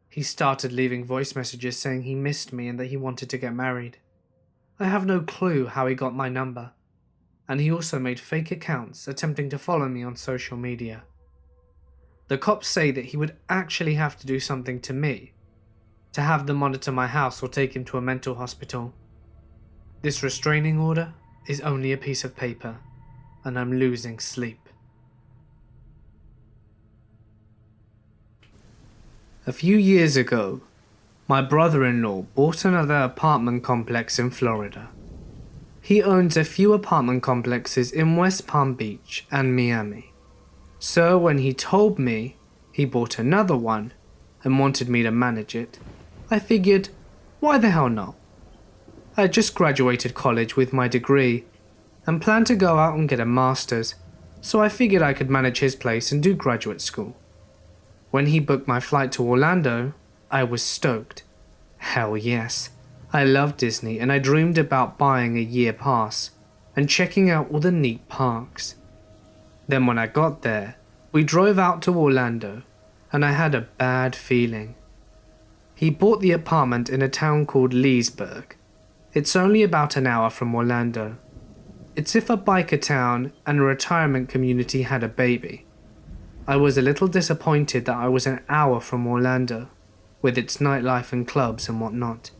Speaker 1: He started leaving voice messages saying he missed me and that he wanted to get married. I have no clue how he got my number, and he also made fake accounts attempting to follow me on social media. The cops say that he would actually have to do something to me to have them monitor my house or take him to a mental hospital. This restraining order is only a piece of paper, and I'm losing sleep. A few years ago, my brother-in-law bought another apartment complex in Florida. He owns a few apartment complexes in West Palm Beach and Miami. So when he told me he bought another one and wanted me to manage it, I figured, why the hell not? I had just graduated college with my degree and planned to go out and get a master's, so I figured I could manage his place and do graduate school. When he booked my flight to Orlando, I was stoked. Hell yes, I love Disney and I dreamed about buying a year pass and checking out all the neat parks. Then when I got there, we drove out to Orlando and I had a bad feeling. He bought the apartment in a town called Leesburg. It's only about an hour from Orlando. It's if a biker town and a retirement community had a baby. I was a little disappointed that I was an hour from Orlando, with its nightlife and clubs and whatnot.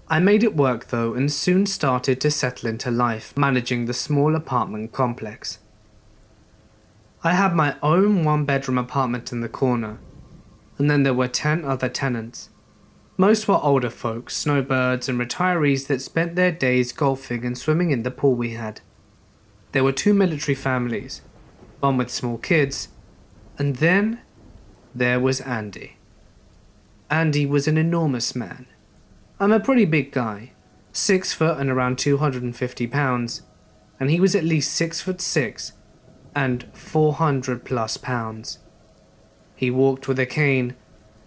Speaker 1: I made it work though and soon started to settle into life managing the small apartment complex. I had my own one-bedroom apartment in the corner, and then there were 10 other tenants. Most were older folks, snowbirds and retirees that spent their days golfing and swimming in the pool we had. There were 2 military families, one with small kids, and then there was Andy. Andy was an enormous man. I'm a pretty big guy, 6 foot and around 250 pounds, and he was at least 6'6" and 400 plus pounds. He walked with a cane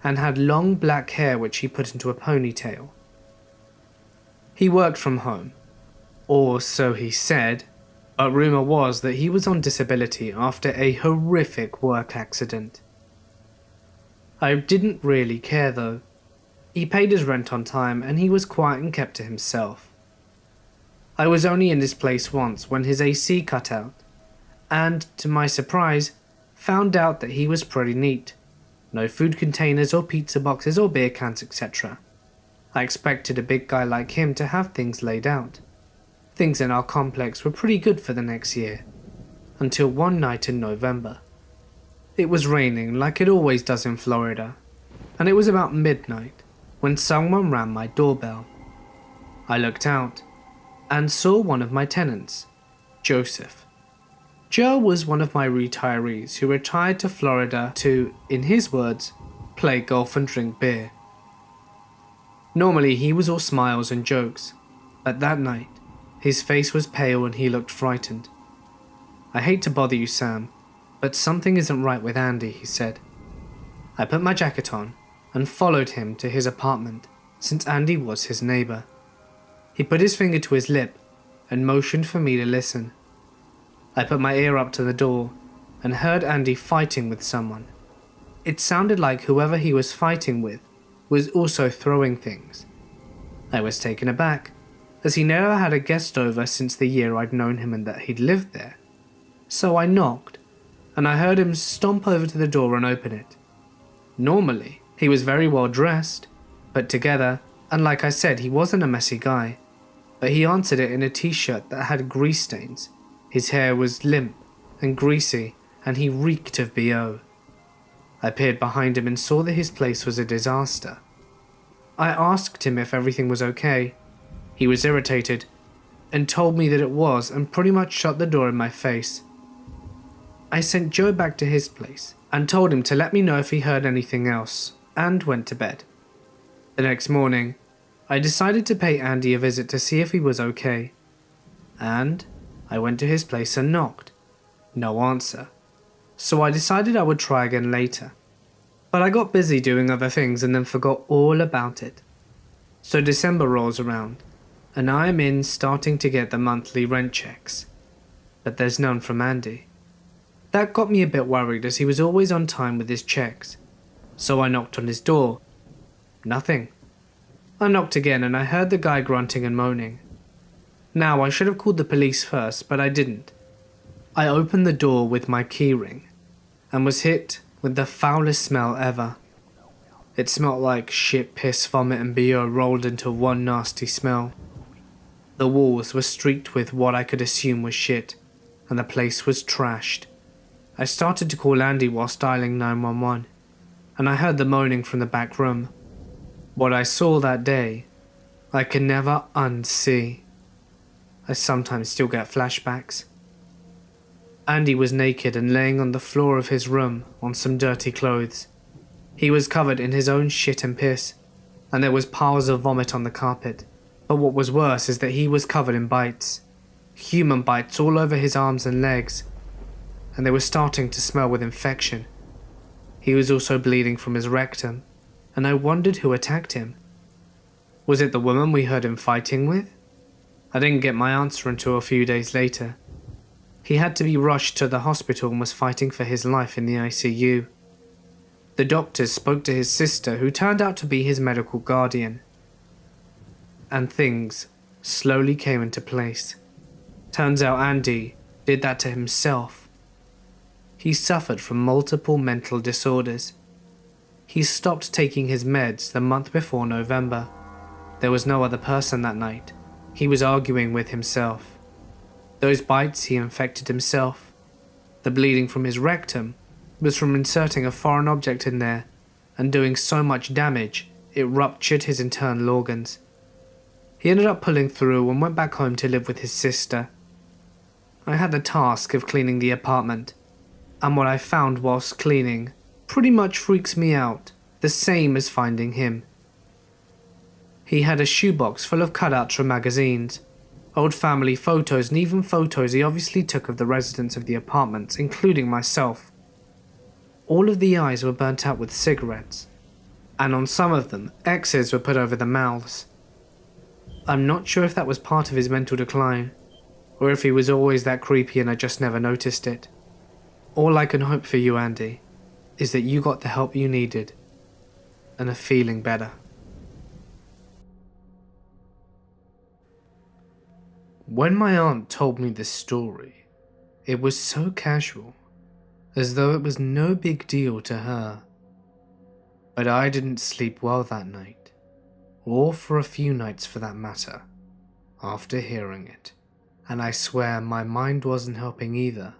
Speaker 1: and had long black hair which he put into a ponytail. He worked from home, or so he said, but rumour was that he was on disability after a horrific work accident. I didn't really care though. He paid his rent on time and he was quiet and kept to himself. I was only in this place once when his AC cut out, and, to my surprise, found out that he was pretty neat. No food containers or pizza boxes or beer cans, etc. I expected a big guy like him to have things laid out. Things in our complex were pretty good for the next year, until one night in November. It was raining like it always does in Florida, and it was about midnight when someone rang my doorbell. I looked out and saw one of my tenants, Joseph. Joe was one of my retirees who retired to Florida to, in his words, play golf and drink beer. Normally he was all smiles and jokes, but that night his face was pale and he looked frightened. "I hate to bother you, Sam, but something isn't right with Andy," he said. I put my jacket on and followed him to his apartment, since Andy was his neighbour. He put his finger to his lip and motioned for me to listen. I put my ear up to the door and heard Andy fighting with someone. It sounded like whoever he was fighting with was also throwing things. I was taken aback, as he never had a guest over since the year I'd known him and that he'd lived there. So I knocked, and I heard him stomp over to the door and open it. Normally, he was very well dressed, put together, and like I said, he wasn't a messy guy, but he answered it in a t-shirt that had grease stains. His hair was limp and greasy, and he reeked of BO. I peered behind him and saw that his place was a disaster. I asked him if everything was okay. He was irritated and told me that it was and pretty much shut the door in my face. I sent Joe back to his place and told him to let me know if he heard anything else, and went to bed. The next morning, I decided to pay Andy a visit to see if he was okay, and I went to his place and knocked. No answer. So I decided I would try again later. But I got busy doing other things and then forgot all about it. So December rolls around, and I am in starting to get the monthly rent checks. But there's none from Andy. That got me a bit worried as he was always on time with his checks. So I knocked on his door. Nothing. I knocked again and I heard the guy grunting and moaning. Now, I should have called the police first, but I didn't. I opened the door with my keyring and was hit with the foulest smell ever. It smelled like shit, piss, vomit and BO rolled into one nasty smell. The walls were streaked with what I could assume was shit, and the place was trashed. I started to call Andy whilst dialing 911, and I heard the moaning from the back room. What I saw that day, I can never unsee. I sometimes still get flashbacks. Andy was naked and laying on the floor of his room on some dirty clothes. He was covered in his own shit and piss, and there was piles of vomit on the carpet. But what was worse is that he was covered in bites. Human bites all over his arms and legs, and they were starting to smell with infection. He was also bleeding from his rectum, and I wondered who attacked him. Was it the woman we heard him fighting with? I didn't get my answer until a few days later. He had to be rushed to the hospital and was fighting for his life in the ICU. The doctors spoke to his sister, who turned out to be his medical guardian. And things slowly came into place. Turns out Andy did that to himself. He suffered from multiple mental disorders. He stopped taking his meds the month before November. There was no other person that night. He was arguing with himself. Those bites he infected himself. The bleeding from his rectum was from inserting a foreign object in there and doing so much damage it ruptured his internal organs. He ended up pulling through and went back home to live with his sister. I had the task of cleaning the apartment, and what I found whilst cleaning pretty much freaks me out, the same as finding him. He had a shoebox full of cutouts from magazines, old family photos, and even photos he obviously took of the residents of the apartments, including myself. All of the eyes were burnt out with cigarettes, and on some of them, X's were put over the mouths. I'm not sure if that was part of his mental decline, or if he was always that creepy and I just never noticed it. All I can hope for you, Andy, is that you got the help you needed and are feeling better. When my aunt told me this story, it was so casual, as though it was no big deal to her. But I didn't sleep well that night, or for a few nights for that matter, after hearing it, and I swear my mind wasn't helping either,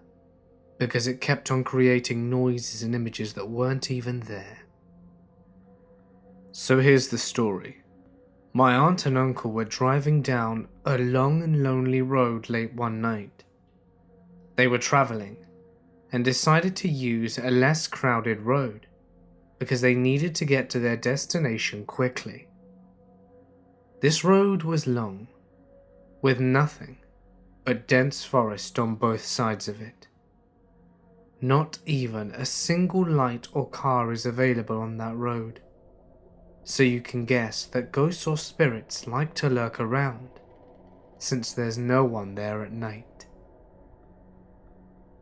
Speaker 1: because it kept on creating noises and images that weren't even there. So here's the story. My aunt and uncle were driving down a long and lonely road late one night. They were traveling and decided to use a less crowded road because they needed to get to their destination quickly. This road was long, with nothing but dense forest on both sides of it. Not even a single light or car is available on that road, so you can guess that ghosts or spirits like to lurk around, since there's no one there at night.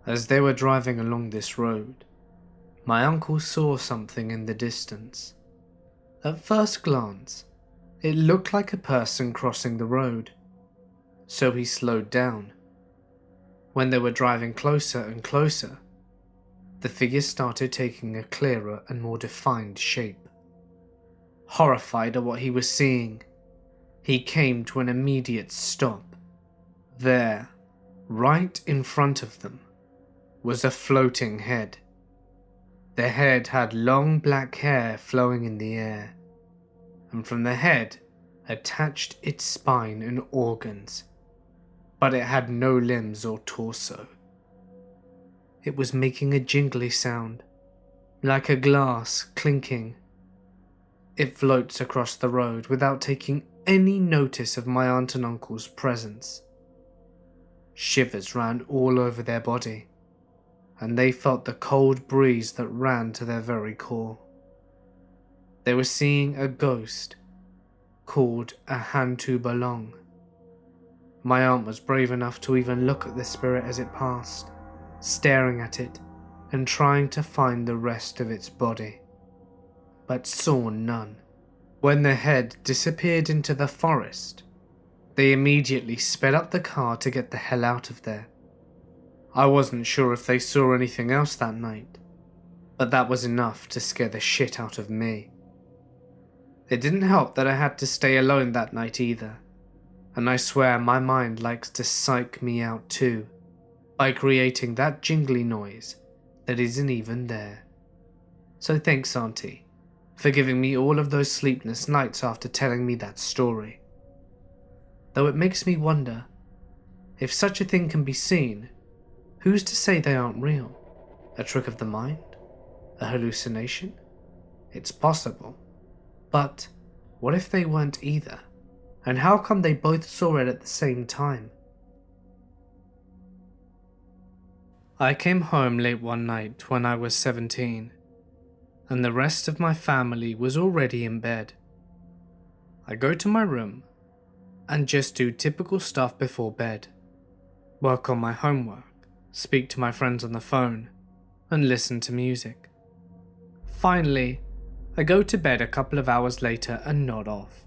Speaker 1: As they were driving along this road, my uncle saw something in the distance. At first glance, it looked like a person crossing the road, so he slowed down. When they were driving closer and closer, the figure started taking a clearer and more defined shape. Horrified at what he was seeing, he came to an immediate stop. There, right in front of them, was a floating head. The head had long black hair flowing in the air, and from the head attached its spine and organs, but it had no limbs or torso. It was making a jingly sound, like a glass clinking. It floats across the road without taking any notice of my aunt and uncle's presence. Shivers ran all over their body, and they felt the cold breeze that ran to their very core. They were seeing a ghost called a Hantu Balong. My aunt was brave enough to even look at the spirit as it passed, staring at it and trying to find the rest of its body, but saw none. When the head disappeared into the forest, they immediately sped up the car to get the hell out of there. I wasn't sure if they saw anything else that night, but that was enough to scare the shit out of me. It didn't help that I had to stay alone that night either, and I swear my mind likes to psych me out too, by creating that jingly noise that isn't even there. So thanks, Auntie, for giving me all of those sleepless nights after telling me that story. Though it makes me wonder, if such a thing can be seen, who's to say they aren't real? A trick of the mind? A hallucination? It's possible. But what if they weren't either? And how come they both saw it at the same time? I came home late one night when I was 17, and the rest of my family was already in bed. I go to my room and just do typical stuff before bed. Work on my homework, speak to my friends on the phone, and listen to music. Finally, I go to bed a couple of hours later and nod off.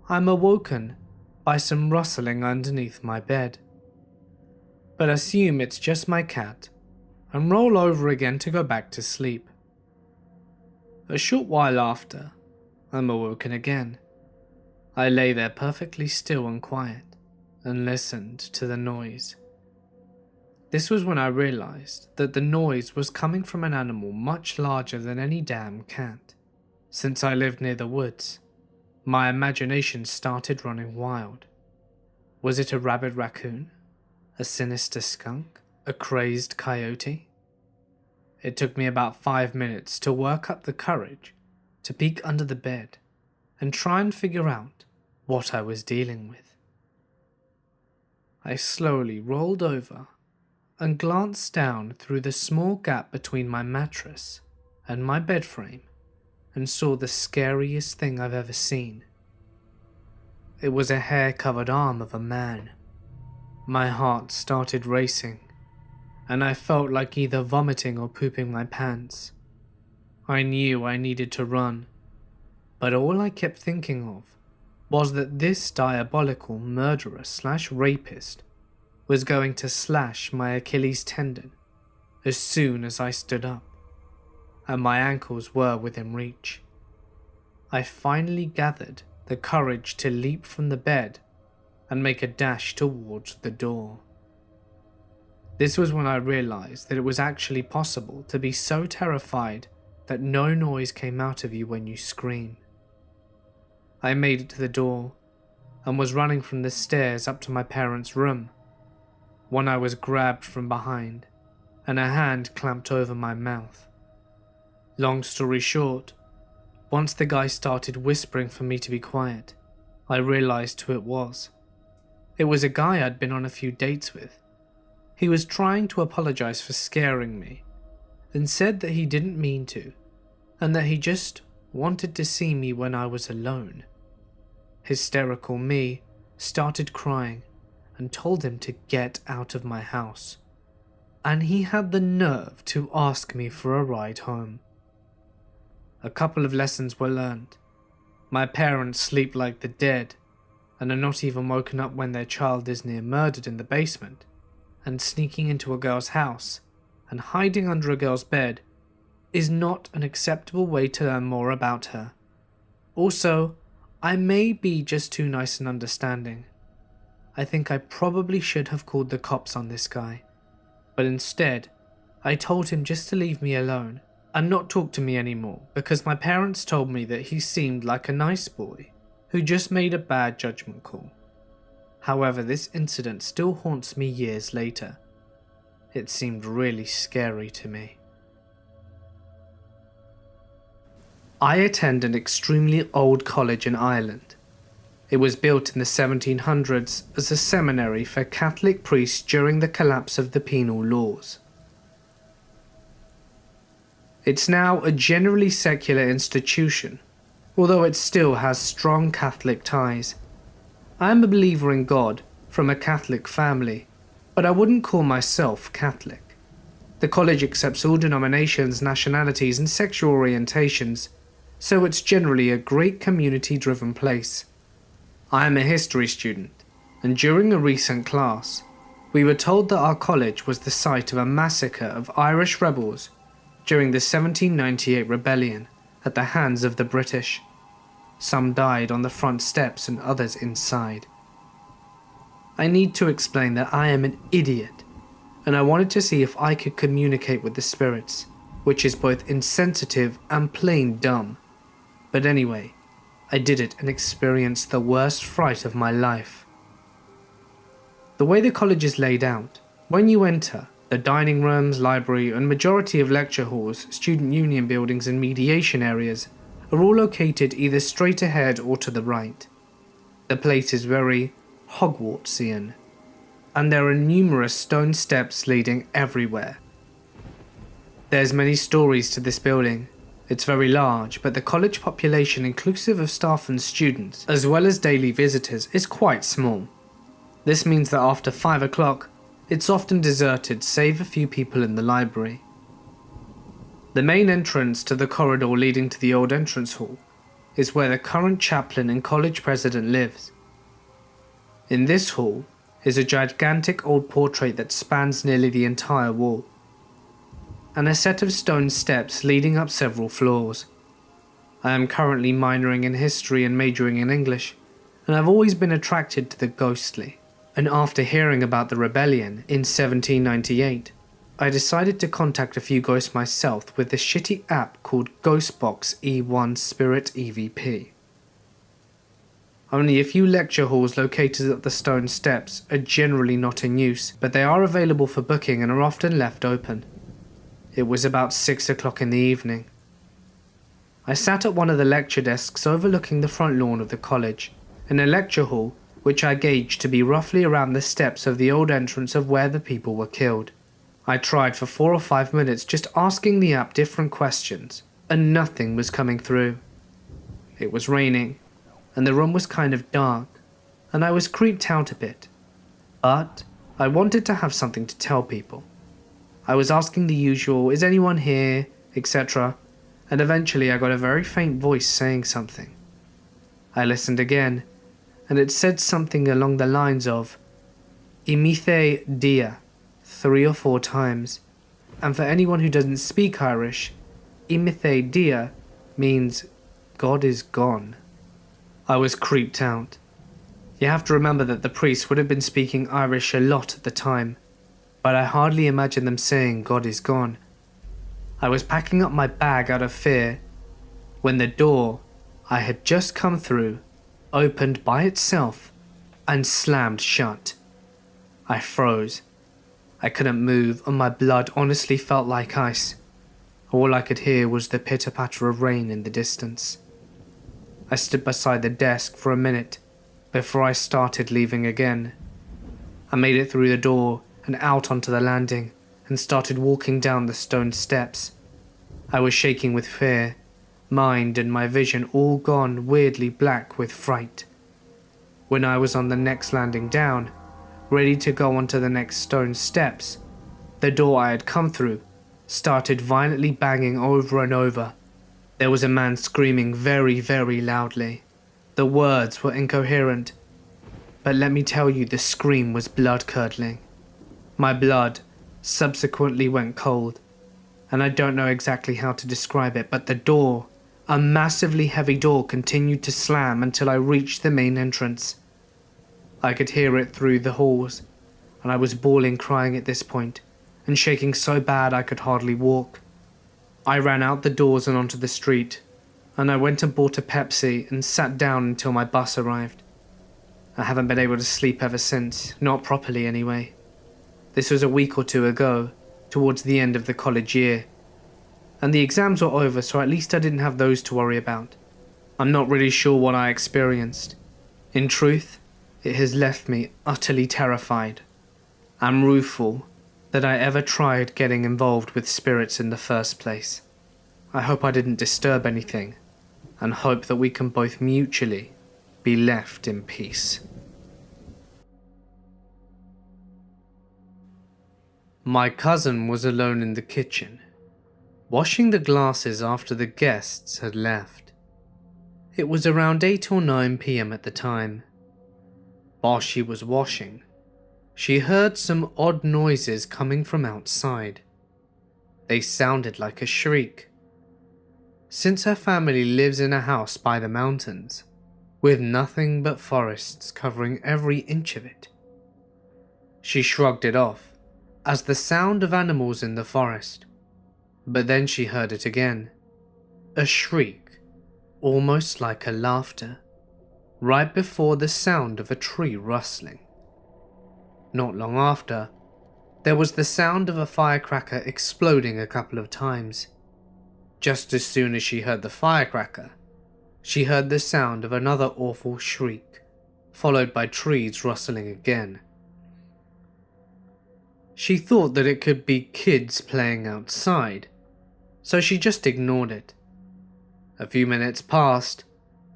Speaker 1: I'm awoken by some rustling underneath my bed, but assume it's just my cat and roll over again to go back to sleep. A short while after, I'm awoken again. I lay there perfectly still and quiet, and listened to the noise. This was when I realized that the noise was coming from an animal much larger than any damn cat. Since I lived near the woods, my imagination started running wild. Was it a rabid raccoon? A sinister skunk? A crazed coyote? It took me about 5 minutes to work up the courage to peek under the bed and try and figure out what I was dealing with. I slowly rolled over and glanced down through the small gap between my mattress and my bed frame and saw the scariest thing I've ever seen. It was a hair-covered arm of a man. My heart started racing, and I felt like either vomiting or pooping my pants. I knew I needed to run, but all I kept thinking of was that this diabolical murderer/rapist was going to slash my Achilles tendon as soon as I stood up, and my ankles were within reach. I finally gathered the courage to leap from the bed and make a dash towards the door. This was when I realized that it was actually possible to be so terrified that no noise came out of you when you scream. I made it to the door and was running from the stairs up to my parents' room when I was grabbed from behind and a hand clamped over my mouth. Long story short, once the guy started whispering for me to be quiet, I realized who it was. It was a guy I'd been on a few dates with. He was trying to apologize for scaring me, then said that he didn't mean to, and that he just wanted to see me when I was alone. Hysterical me started crying and told him to get out of my house, and he had the nerve to ask me for a ride home. A couple of lessons were learned. My parents sleep like the dead and are not even woken up when their child is near murdered in the basement, and sneaking into a girl's house and hiding under a girl's bed is not an acceptable way to learn more about her. Also, I may be just too nice and understanding. I think I probably should have called the cops on this guy, but instead, I told him just to leave me alone and not talk to me anymore because my parents told me that he seemed like a nice boy who just made a bad judgment call. However, this incident still haunts me years later. It seemed really scary to me. I attend an extremely old college in Ireland. It was built in the 1700s as a seminary for Catholic priests during the collapse of the penal laws. It's now a generally secular institution, although it still has strong Catholic ties. I am a believer in God from a Catholic family, but I wouldn't call myself Catholic. The college accepts all denominations, nationalities, and sexual orientations, so it's generally a great community-driven place. I am a history student, and during a recent class, we were told that our college was the site of a massacre of Irish rebels during the 1798 rebellion at the hands of the British. Some died on the front steps and others inside. I need to explain that I am an idiot, and I wanted to see if I could communicate with the spirits, which is both insensitive and plain dumb. But anyway, I did it and experienced the worst fright of my life. The way the college is laid out, when you enter, the dining rooms, library, and majority of lecture halls, student union buildings, and mediation areas are all located either straight ahead or to the right. The place is very Hogwartsian, and there are numerous stone steps leading everywhere. There's many stories to this building. It's very large, but the college population inclusive of staff and students, as well as daily visitors, is quite small. This means that after 5 o'clock, it's often deserted save a few people in the library. The main entrance to the corridor leading to the old entrance hall is where the current chaplain and college president lives. In this hall is a gigantic old portrait that spans nearly the entire wall, and a set of stone steps leading up several floors. I am currently minoring in history and majoring in English, and I've always been attracted to the ghostly. And after hearing about the rebellion in 1798, I decided to contact a few ghosts myself with this shitty app called Ghostbox E1 Spirit EVP. Only a few lecture halls located at the stone steps are generally not in use, but they are available for booking and are often left open. It was about 6 o'clock in the evening. I sat at one of the lecture desks overlooking the front lawn of the college, in a lecture hall which I gauged to be roughly around the steps of the old entrance of where the people were killed. I tried for 4 or 5 minutes just asking the app different questions, and nothing was coming through. It was raining, and the room was kind of dark, and I was creeped out a bit. But I wanted to have something to tell people. I was asking the usual, "Is anyone here?" etc., and eventually I got a very faint voice saying something. I listened again, and it said something along the lines of "Imithe dia" 3 or 4 times, and for anyone who doesn't speak Irish, "Imithe dia" means God is gone. I was creeped out. You have to remember that the priest would have been speaking Irish a lot at the time, but I hardly imagined them saying God is gone. I was packing up my bag out of fear when the door I had just come through opened by itself and slammed shut. I froze. I couldn't move, and my blood honestly felt like ice. All I could hear was the pitter-patter of rain in the distance. I stood beside the desk for a minute before I started leaving again. I made it through the door and out onto the landing and started walking down the stone steps. I was shaking with fear, mind and my vision all gone weirdly black with fright. When I was on the next landing down, ready to go onto the next stone steps, the door I had come through started violently banging over and over. There was a man screaming very, very loudly. The words were incoherent, but let me tell you, the scream was blood-curdling. My blood subsequently went cold, and I don't know exactly how to describe it, but the door, a massively heavy door, continued to slam until I reached the main entrance. I could hear it through the halls, and I was bawling crying at this point, and shaking so bad I could hardly walk. I ran out the doors and onto the street, and I went and bought a Pepsi and sat down until my bus arrived. I haven't been able to sleep ever since, not properly anyway. This was a week or 2 ago, towards the end of the college year, and the exams were over, so at least I didn't have those to worry about. I'm not really sure what I experienced. In truth, it has left me utterly terrified. I'm rueful that I ever tried getting involved with spirits in the first place. I hope I didn't disturb anything, and hope that we can both mutually be left in peace. My cousin was alone in the kitchen, washing the glasses after the guests had left. It was around 8 or 9 p.m. at the time. While she was washing, she heard some odd noises coming from outside. They sounded like a shriek. Since her family lives in a house by the mountains, with nothing but forests covering every inch of it, she shrugged it off as the sound of animals in the forest. But then she heard it again, a shriek, almost like a laughter, right before the sound of a tree rustling. Not long after, there was the sound of a firecracker exploding a couple of times. Just as soon as she heard the firecracker, she heard the sound of another awful shriek, followed by trees rustling again. She thought that it could be kids playing outside, so she just ignored it. A few minutes passed,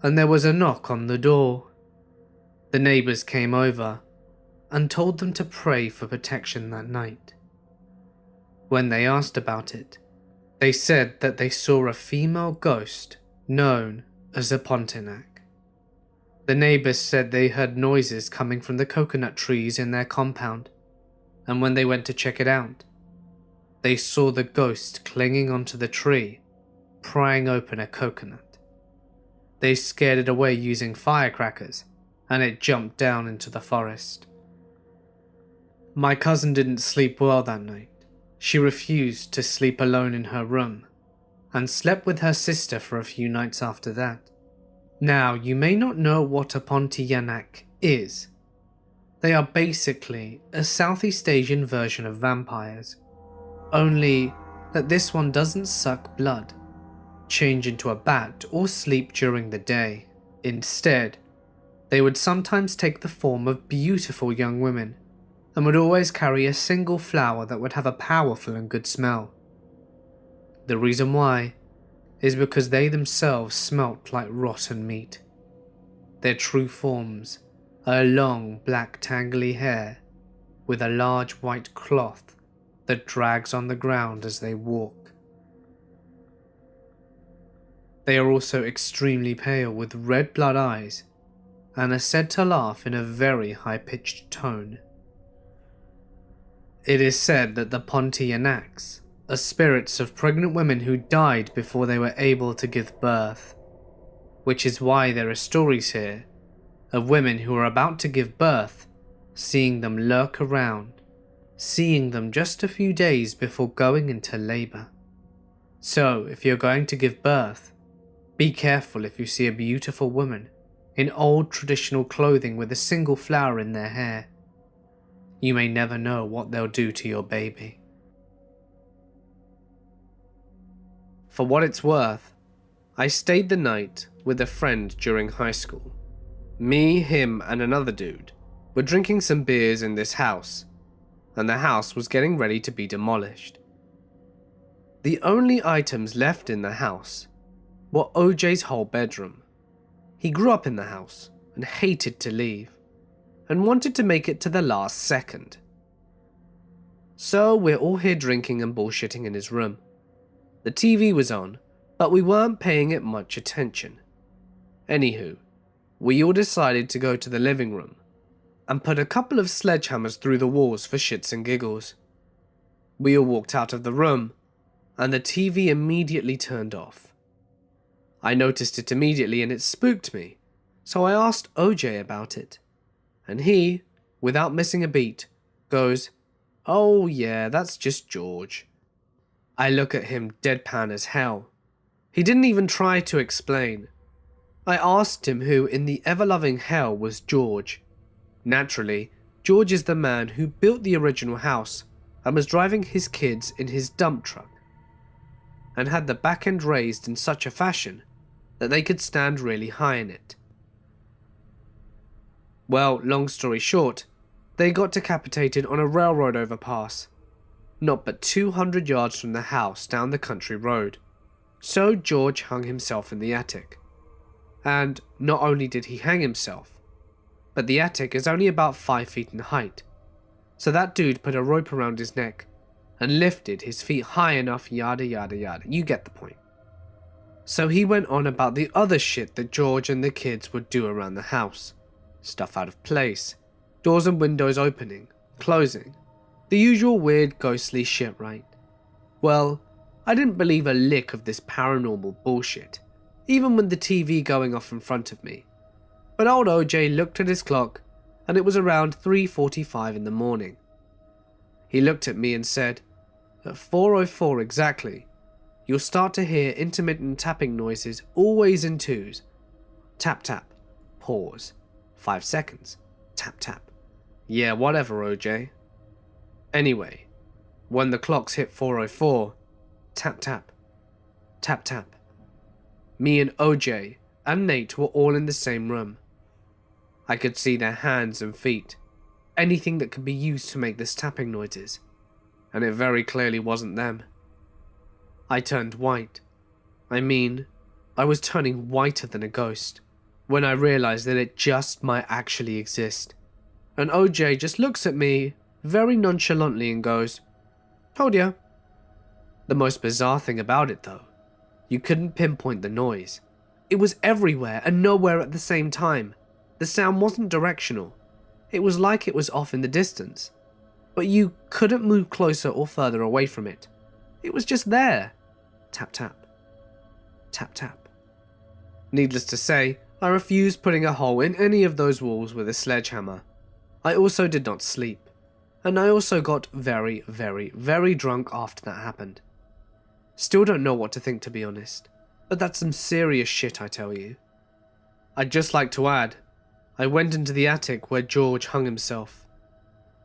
Speaker 1: and there was a knock on the door. The neighbors came over and told them to pray for protection that night. When they asked about it, they said that they saw a female ghost known as a Pontiac. The neighbors said they heard noises coming from the coconut trees in their compound, and when they went to check it out, they saw the ghost clinging onto the tree, prying open a coconut. They scared it away using firecrackers, and it jumped down into the forest. My cousin didn't sleep well that night. She refused to sleep alone in her room, and slept with her sister for a few nights after that. Now, you may not know what a Pontianak is. They are basically a Southeast Asian version of vampires, only that this one doesn't suck blood, change into a bat, or sleep during the day. Instead, they would sometimes take the form of beautiful young women, and would always carry a single flower that would have a powerful and good smell. The reason why is because they themselves smelt like rotten meat. Their true forms are long black tangly hair with a large white cloth that drags on the ground as they walk. They are also extremely pale with red blood eyes and are said to laugh in a very high-pitched tone. It is said that the Pontianaks are spirits of pregnant women who died before they were able to give birth, which is why there are stories here of women who are about to give birth, seeing them lurk around, seeing them just a few days before going into labor. So, if you're going to give birth, be careful if you see a beautiful woman in old traditional clothing with a single flower in their hair. You may never know what they'll do to your baby. For what it's worth, I stayed the night with a friend during high school. Me, him, and another dude were drinking some beers in this house, and the house was getting ready to be demolished. The only items left in the house were OJ's whole bedroom. He grew up in the house and hated to leave, and wanted to make it to the last second. So we're all here drinking and bullshitting in his room. The TV was on, but we weren't paying it much attention. Anywho, we all decided to go to the living room and put a couple of sledgehammers through the walls for shits and giggles. We all walked out of the room, and the TV immediately turned off. I noticed it immediately and it spooked me, so I asked OJ about it. And he, without missing a beat, goes, "Oh yeah, that's just George." I look at him deadpan as hell. He didn't even try to explain. I asked him who in the ever-loving hell was George. Naturally, George is the man who built the original house and was driving his kids in his dump truck, and had the back end raised in such a fashion that they could stand really high in it. Well, long story short, they got decapitated on a railroad overpass, not but 200 yards from the house down the country road. So George hung himself in the attic. And not only did he hang himself, but the attic is only about 5 feet in height. So that dude put a rope around his neck and lifted his feet high enough, yada yada yada, you get the point. So he went on about the other shit that George and the kids would do around the house. Stuff out of place, doors and windows opening, closing, the usual weird ghostly shit, right? Well, I didn't believe a lick of this paranormal bullshit, even with the TV going off in front of me. But old OJ looked at his clock, and it was around 3:45 in the morning. He looked at me and said, "At 4:04 exactly, you'll start to hear intermittent tapping noises, always in twos. Tap tap, pause, 5 seconds, tap tap." Yeah, whatever, OJ. Anyway, when the clocks hit 4:04, tap tap, tap tap. Me and OJ and Nate were all in the same room. I could see their hands and feet, anything that could be used to make this tapping noises, and it very clearly wasn't them. I turned white. I mean, I was turning whiter than a ghost when I realized that it just might actually exist. And OJ just looks at me very nonchalantly and goes, "Told ya." The most bizarre thing about it though, you couldn't pinpoint the noise. It was everywhere and nowhere at the same time. The sound wasn't directional. It was like it was off in the distance, but you couldn't move closer or further away from it. It was just there. Tap tap. Tap tap. Needless to say, I refused putting a hole in any of those walls with a sledgehammer. I also did not sleep, and I also got very, very, very drunk after that happened. Still don't know what to think, to be honest, but that's some serious shit, I tell you. I'd just like to add, I went into the attic where George hung himself.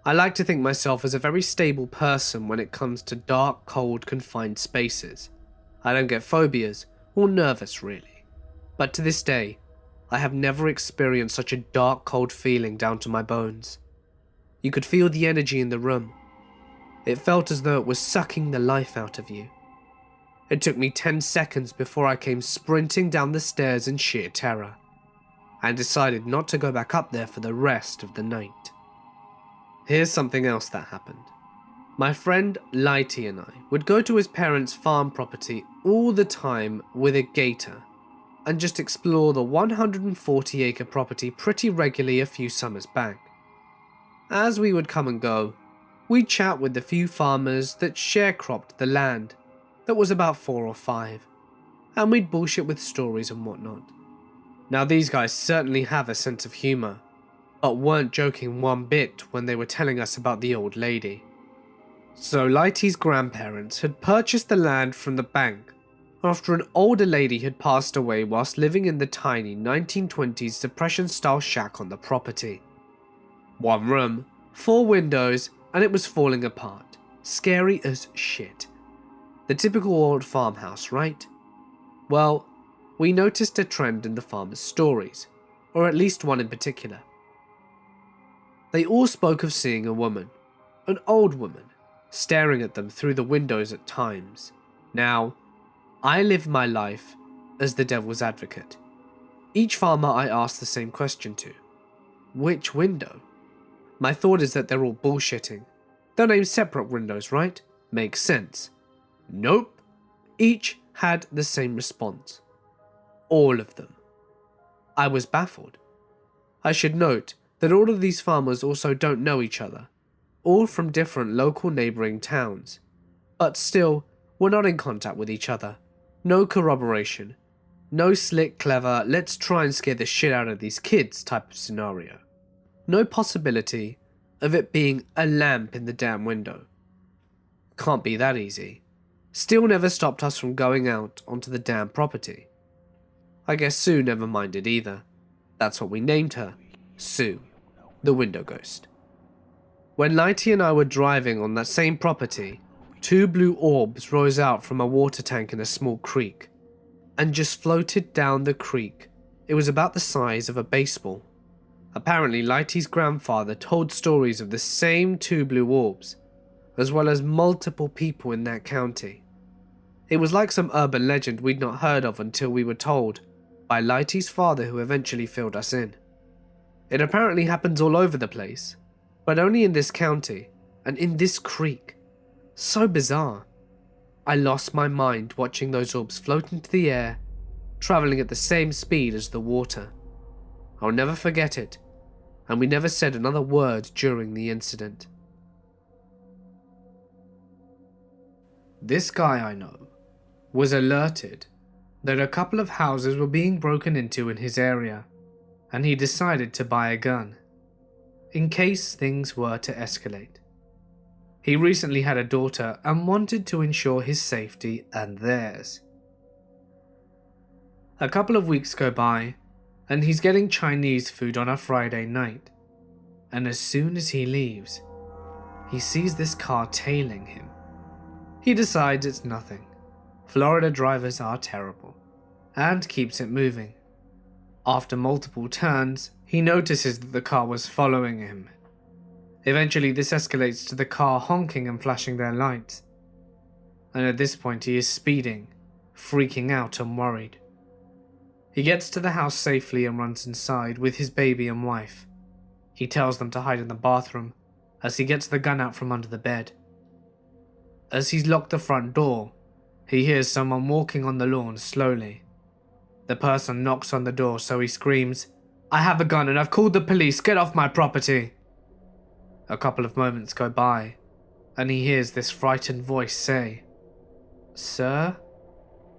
Speaker 1: I like to think myself as a very stable person when it comes to dark, cold, confined spaces. I don't get phobias or nervous really, but to this day, I have never experienced such a dark, cold feeling down to my bones. You could feel the energy in the room. It felt as though it was sucking the life out of you. It took me 10 seconds before I came sprinting down the stairs in sheer terror, and decided not to go back up there for the rest of the night. Here's something else that happened. My friend Lighty and I would go to his parents' farm property all the time with a gator, and just explore the 140-acre property pretty regularly a few summers back. As we would come and go, we'd chat with the few farmers that sharecropped the land, that was about 4 or 5, and we'd bullshit with stories and whatnot. Now these guys certainly have a sense of humour, but weren't joking one bit when they were telling us about the old lady. So Lighty's grandparents had purchased the land from the bank after an older lady had passed away whilst living in the tiny 1920s Depression-style shack on the property. 1 room, 4 windows, and it was falling apart. Scary as shit. The typical old farmhouse, right? Well, we noticed a trend in the farmers' stories, or at least one in particular. They all spoke of seeing a woman, an old woman, staring at them through the windows at times. Now, I live my life as the devil's advocate. Each farmer I ask the same question to. Which window? My thought is that they're all bullshitting. They'll name separate windows, right? Makes sense. Nope. Each had the same response. All of them. I was baffled. I should note that all of these farmers also don't know each other, all from different local neighbouring towns, but still were not in contact with each other. No corroboration. No slick, clever, let's try and scare the shit out of these kids type of scenario. No possibility of it being a lamp in the damn window. Can't be that easy. Still never stopped us from going out onto the damn property. I guess Sue never minded either. That's what we named her. Sue, the window ghost. When Lighty and I were driving on that same property, 2 blue orbs rose out from a water tank in a small creek, and just floated down the creek. It was about the size of a baseball. Apparently Lighty's grandfather told stories of the same 2 blue orbs, as well as multiple people in that county. It was like some urban legend we'd not heard of until we were told by Lighty's father, who eventually filled us in. It apparently happens all over the place, but only in this county and in this creek. So bizarre. I lost my mind watching those orbs float into the air, travelling at the same speed as the water. I'll never forget it, and we never said another word during the incident. This guy I know was alerted that a couple of houses were being broken into in his area, and he decided to buy a gun, in case things were to escalate. He recently had a daughter and wanted to ensure his safety and theirs. A couple of weeks go by, and he's getting Chinese food on a Friday night, and as soon as he leaves, he sees this car tailing him. He decides it's nothing. Florida drivers are terrible, and keeps it moving. After multiple turns, he notices that the car was following him. Eventually this escalates to the car honking and flashing their lights, and at this point he is speeding, freaking out and worried. He gets to the house safely and runs inside with his baby and wife. He tells them to hide in the bathroom as he gets the gun out from under the bed. As he's locked the front door, he hears someone walking on the lawn slowly. The person knocks on the door, so he screams, "I have a gun and I've called the police, get off my property." A couple of moments go by, and he hears this frightened voice say, "Sir,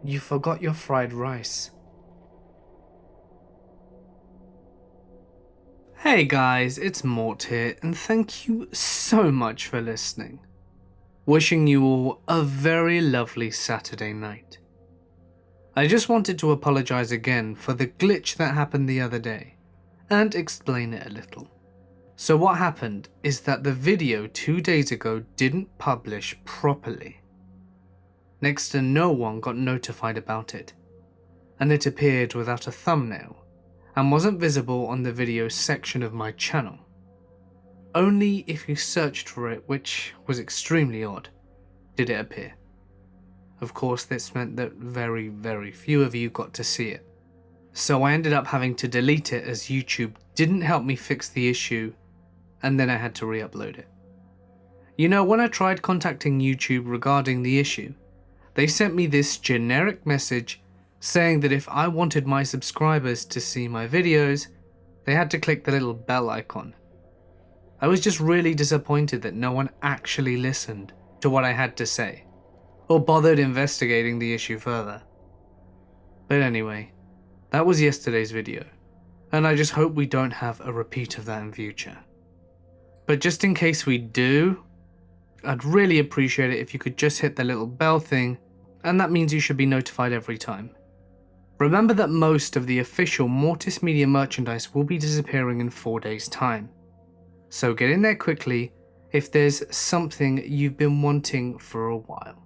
Speaker 1: you forgot your fried rice." Hey guys, it's Mort here, and thank you so much for listening. Wishing you all a very lovely Saturday night. I just wanted to apologize again for the glitch that happened the other day, and explain it a little. So what happened is that the video 2 days ago didn't publish properly. Next to no one got notified about it, and it appeared without a thumbnail, and wasn't visible on the video section of my channel. Only if you searched for it, which was extremely odd, did it appear. Of course, this meant that very few of you got to see it. So I ended up having to delete it as YouTube didn't help me fix the issue, and then I had to re-upload it. You know, when I tried contacting YouTube regarding the issue, they sent me this generic message saying that if I wanted my subscribers to see my videos, they had to click the little bell icon. I was just really disappointed that no one actually listened to what I had to say, or bothered investigating the issue further. But anyway, that was yesterday's video, and I just hope we don't have a repeat of that in future. But just in case we do, I'd really appreciate it if you could just hit the little bell thing, and that means you should be notified every time. Remember that most of the official Mortis Media merchandise will be disappearing in 4 days' time. So get in there quickly if there's something you've been wanting for a while.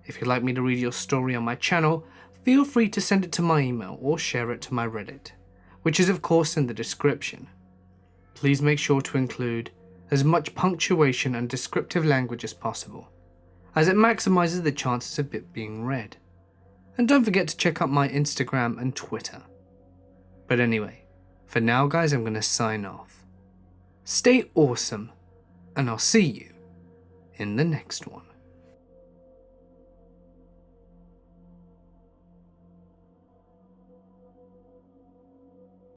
Speaker 1: If you'd like me to read your story on my channel, feel free to send it to my email or share it to my Reddit, which is of course in the description. Please make sure to include as much punctuation and descriptive language as possible, as it maximizes the chances of it being read. And don't forget to check out my Instagram and Twitter. But anyway, for now guys, I'm going to sign off. Stay awesome, and I'll see you in the next one.